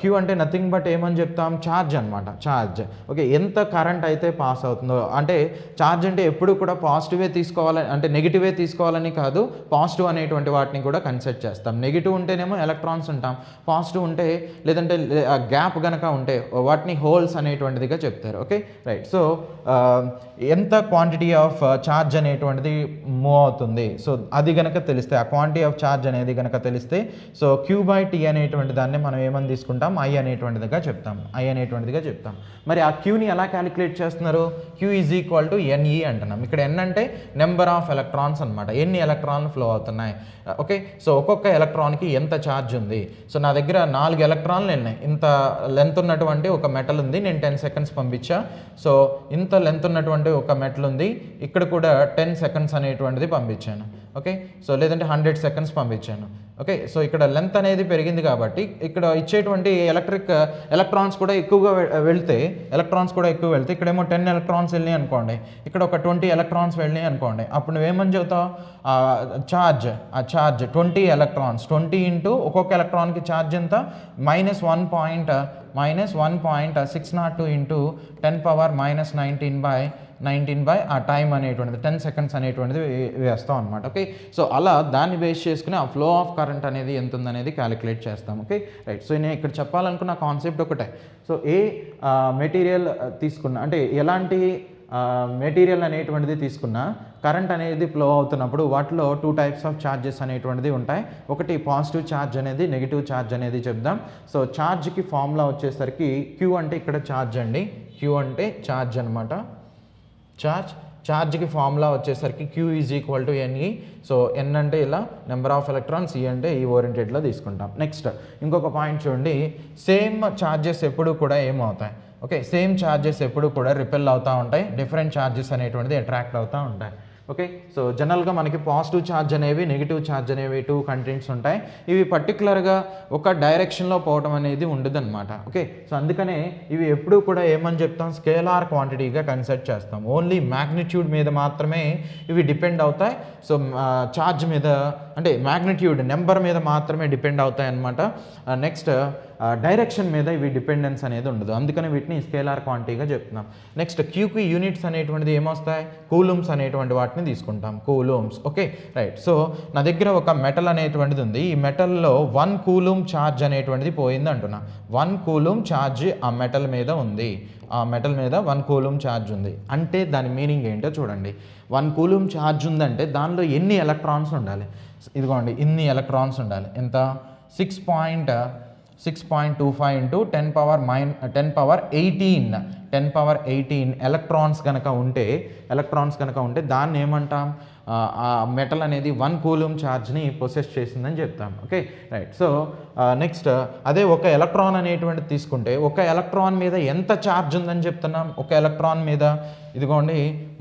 Q అంటే నథింగ్ బట్ ఏమని చెప్తాం, ఛార్జ్ అనమాట, ఛార్జ్. ఓకే, ఎంత కరెంట్ అయితే పాస్ అవుతుందో, అంటే ఛార్జ్ అంటే ఎప్పుడు కూడా పాజిటివే తీసుకోవాలని, అంటే నెగిటివే తీసుకోవాలని కాదు, పాజిటివ్ అనేటువంటి వాటిని కూడా కన్సిడర్ చేస్తాం. నెగిటివ్ ఉంటేనేమో ఎలక్ట్రాన్స్ ఉంటాం, పాజిటివ్ ఉంటే లేదంటే గ్యాప్ కనుక ఉంటే వాటిని హోల్స్ అనేటువంటిదిగా చెప్తారు. Okay right. సో ఎంత క్వాంటిటీ ఆఫ్ ఛార్జ్ అనేటువంటిది మూవ్ అవుతుంది, సో అది కనుక తెలిస్తే, ఆ క్వాంటిటీ ఆఫ్ ఛార్జ్ అనేది కనుక తెలిస్తే, సో Q/T అనేటువంటి దాన్ని మనం ఏమని తీసుకుంటాం, I అనేటువంటిదిగా చెప్తాం. మరి ఆ Qని ఎలా క్యాలిక్యులేట్ చేస్తున్నారు, Q is equal to NE అంటున్నాం. ఇక్కడ N అంటే నెంబర్ ఆఫ్ ఎలక్ట్రాన్స్ అనమాట, ఎన్ని ఎలక్ట్రాన్లు ఫ్లో అవుతున్నాయి. ఓకే, సో ఒక్కొక్క ఎలక్ట్రాన్కి ఎంత ఛార్జ్ ఉంది. సో నా దగ్గర 4 ఎలక్ట్రాన్లు ఉన్నాయి, ఇంత లెంత్ ఉన్నటువంటి ఒక మెటల్ ఉంది, నేను 10 సెకండ్స్ పంపించా. సో ఇంత లెంత్ ఉన్నటువంటి ఒక మెటల్ ఉంది, ఇక్కడ కూడా 10 సెకండ్స్ అనేటువంటిది పంపించాను. ఓకే, సో లేదంటే 100 సెకండ్స్ పంపించాను. ఓకే, సో ఇక్కడ లెంత్ అనేది పెరిగింది కాబట్టి ఇక్కడ ఇచ్చేటువంటి ఎలక్ట్రాన్స్ కూడా ఎక్కువగా వెళ్తే ఇక్కడేమో 10 ఎలక్ట్రాన్స్ వెళ్ళినాయి అనుకోండి, ఇక్కడ ఒక 20 ఎలక్ట్రాన్స్ వెళ్ళినాయి అనుకోండి, అప్పుడు నువ్వేమని చెబుతావు, ఛార్జ్ 20 ఎలక్ట్రాన్స్, 20 ఇంటూ ఒక్కొక్క ఎలక్ట్రాన్కి ఛార్జ్ ఎంత, -1.602 ఇంటూ 10⁻⁻19 బై ఆ టైం అనేటువంటిది 10 సెకండ్స్ అనేటువంటిది వేస్తాం అనమాట. ఓకే, సో అలా దాన్ని బేస్ చేసుకుని ఆ ఫ్లో ఆఫ్ కరెంట్ అనేది ఎంత ఉందనేది క్యాలిక్యులేట్ చేస్తాం. Okay right. సో నేను ఇక్కడ చెప్పాలనుకున్న కాన్సెప్ట్ ఒకటే. సో ఏ మెటీరియల్ తీసుకున్నా, అంటే ఎలాంటి మెటీరియల్ అనేటువంటిది తీసుకున్నా కరెంట్ అనేది ఫ్లో అవుతున్నప్పుడు వాటిలో 2 టైప్స్ ఆఫ్ ఛార్జెస్ అనేటువంటిది ఉంటాయి. ఒకటి పాజిటివ్ ఛార్జ్ అనేది, నెగిటివ్ ఛార్జ్ అనేది చెప్దాం. సో ఛార్జ్కి ఫార్ములా వచ్చేసరికి Q అంటే ఇక్కడ ఛార్జ్ అండి, Q అంటే ఛార్జ్ అనమాట, ఛార్జ్కి ఫార్ములా వచ్చేసరికి Q is equal to NE. So N అంటే ఇలా నెంబర్ ఆఫ్ ఎలక్ట్రాన్స్, E అంటే ఈ ఓరియంటెడ్లో తీసుకుంటాం. నెక్స్ట్ ఇంకొక పాయింట్ చూడండి, సేమ్ ఛార్జెస్ ఎప్పుడు కూడా ఏమవుతాయి, ఓకే, సేమ్ ఛార్జెస్ ఎప్పుడు కూడా రిపెల్ అవుతూ ఉంటాయి, డిఫరెంట్ ఛార్జెస్ అనేటువంటిది అట్రాక్ట్ అవుతూ ఉంటాయి. ఓకే, సో జనరల్గా మనకి పాజిటివ్ ఛార్జ్ అనేవి, నెగిటివ్ ఛార్జ్ అనేవి 2 కంటెంట్స్ ఉంటాయి. ఇవి పర్టికులర్గా ఒక డైరెక్షన్లో పోవడం అనేది ఉండదు అనమాట. ఓకే, సో అందుకనే ఇవి ఎప్పుడూ కూడా ఏమని చెప్తాం, స్కేలార్ క్వాంటిటీగా కన్సిడర్ చేస్తాం. ఓన్లీ మ్యాగ్నిట్యూడ్ మీద మాత్రమే ఇవి డిపెండ్ అవుతాయి. సో ఛార్జ్ మీద అంటే మ్యాగ్నిట్యూడ్ నెంబర్ మీద మాత్రమే డిపెండ్ అవుతాయి అనమాట. నెక్స్ట్ డైరెక్షన్ మీద ఇవి డిపెండెన్స్ అనేది ఉండదు, అందుకని వీటిని స్కేలార్ క్వాంటిటీగా చెప్తున్నాం. నెక్స్ట్ Qకి యూనిట్స్ అనేటువంటిది ఏమొస్తాయి, కూలమ్స్ అనేటువంటి వాటిని తీసుకుంటాం, కూలమ్స్. Okay right. సో నా దగ్గర ఒక మెటల్ అనేటువంటిది ఉంది, ఈ మెటల్లో 1 కూలమ్ ఛార్జ్ అనేటువంటిది పోయింది అంటున్నా, 1 కూలమ్ ఛార్జ్ ఆ మెటల్ మీద ఉంది. ఆ మెటల్ మీద 1 కూలుమ్ ఛార్జ్ ఉంది అంటే దాని మీనింగ్ ఏంటో చూడండి. 1 కూలుమ్ ఛార్జ్ ఉందంటే దానిలో ఎన్ని ఎలక్ట్రాన్స్ ఉండాలి? ఇదిగోండి ఇన్ని ఎలక్ట్రాన్స్ ఉండాలి. ఎంత? 6.25 ఇంటూ 10 పవర్ 18 ఎలక్ట్రాన్స్ కనుక ఉంటే దాన్ని ఏమంటాం? ఆ మెటల్ అనేది 1 కూలుమ్ ఛార్జ్ని పొసెస్ చేసిందని చెప్తాం. Okay right. సో నెక్స్ట్ అదే ఒక ఎలక్ట్రాన్ అనేటువంటిది తీసుకుంటే ఒక ఎలక్ట్రాన్ మీద ఎంత ఛార్జ్ ఉందని చెప్తున్నాం? ఒక ఎలక్ట్రాన్ మీద ఇదిగోండి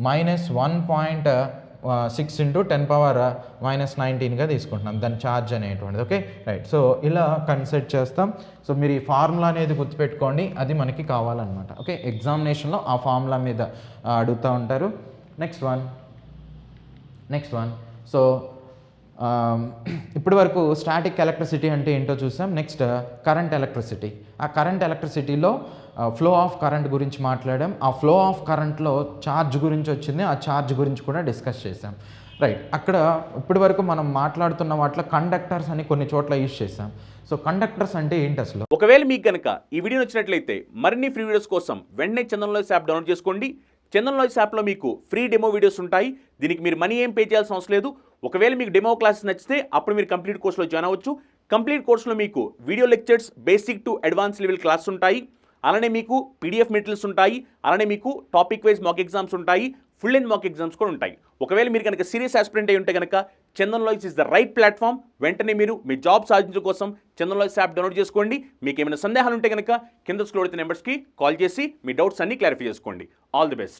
-1.6 ఇంటూ 10 పవర్ -19గా తీసుకుంటున్నాం దాని ఛార్జ్ అనేటువంటిది. Okay right. సో ఇలా కన్సిడర్ చేస్తాం. సో మీరు ఈ ఫార్ములా అనేది గుర్తుపెట్టుకోండి, అది మనకి కావాలన్నమాట. ఓకే ఎగ్జామినేషన్లో ఆ ఫార్ములా మీద అడుగుతూ ఉంటారు. నెక్స్ట్ వన్ సో ఇప్పటి వరకు స్టాటిక్ ఎలక్ట్రిసిటీ అంటే ఏంటో చూసాం. Next current electricity. ఆ కరెంట్ ఎలక్ట్రిసిటీలో ఫ్లో ఆఫ్ కరెంట్ గురించి మాట్లాడాం. ఆ ఫ్లో ఆఫ్ కరెంట్లో ఛార్జ్ గురించి వచ్చింది, ఆ ఛార్జ్ గురించి కూడా డిస్కస్ చేసాం. రైట్. అక్కడ ఇప్పటి వరకు మనం మాట్లాడుతున్న వాటిలో కండక్టర్స్ అని కొన్ని చోట్ల యూజ్ చేసాం. సో కండక్టర్స్ అంటే ఏంటి అసలు? ఒకవేళ మీకు కనుక ఈ వీడియో నచ్చినట్లయితే మరిన్ని ఫ్రీ వీడియోస్ కోసం వెంటనే చందన్ లాయిస్ యాప్ డౌన్లోడ్ చేసుకోండి. చందన్ లాయిస్ యాప్లో మీకు ఫ్రీ డెమో వీడియోస్ ఉంటాయి. దీనికి మీరు మనీ ఏం పే చేయాల్సిన అవసరం లేదు. ఒకవేళ మీకు డెమో క్లాసెస్ నచ్చితే అప్పుడు మీరు కంప్లీట్ కోర్సులో జాయిన్ అవ్వచ్చు. కంప్లీట్ కోర్సులో మీకు video lectures, basic to advance level classes ఉంటాయి. అలానే మీకు పీడిఎఫ్ మెటీరియల్స్ ఉంటాయి. అలానే మీకు టాపిక్ వైజ్ మాక్ ఎగ్జామ్స్ ఉంటాయి. ఫుల్ లెంత్ మాక్ ఎగ్జామ్స్ కూడా ఉంటాయి. ఒకవేళ మీరు కనుక సీరియస్ ఆస్పిరెంట్ అయి ఉంటే కనుక చందన్ లాయిస్ ఇస్ ద రైట్ ప్లాట్ఫామ్. వెంటనే మీరు మీ జాబ్ సాధించడం కోసం చందన్ లాయిస్ యాప్ డౌన్లోడ్ చేసుకోండి. మీకు ఏమైనా సందేహాలు ఉంటే కనుక కింద స్క్రోల్ అవుతున్న నెంబర్స్కి కాల్ చేసి మీ డౌట్స్ అన్ని క్లారిఫై చేసుకోండి. All the best.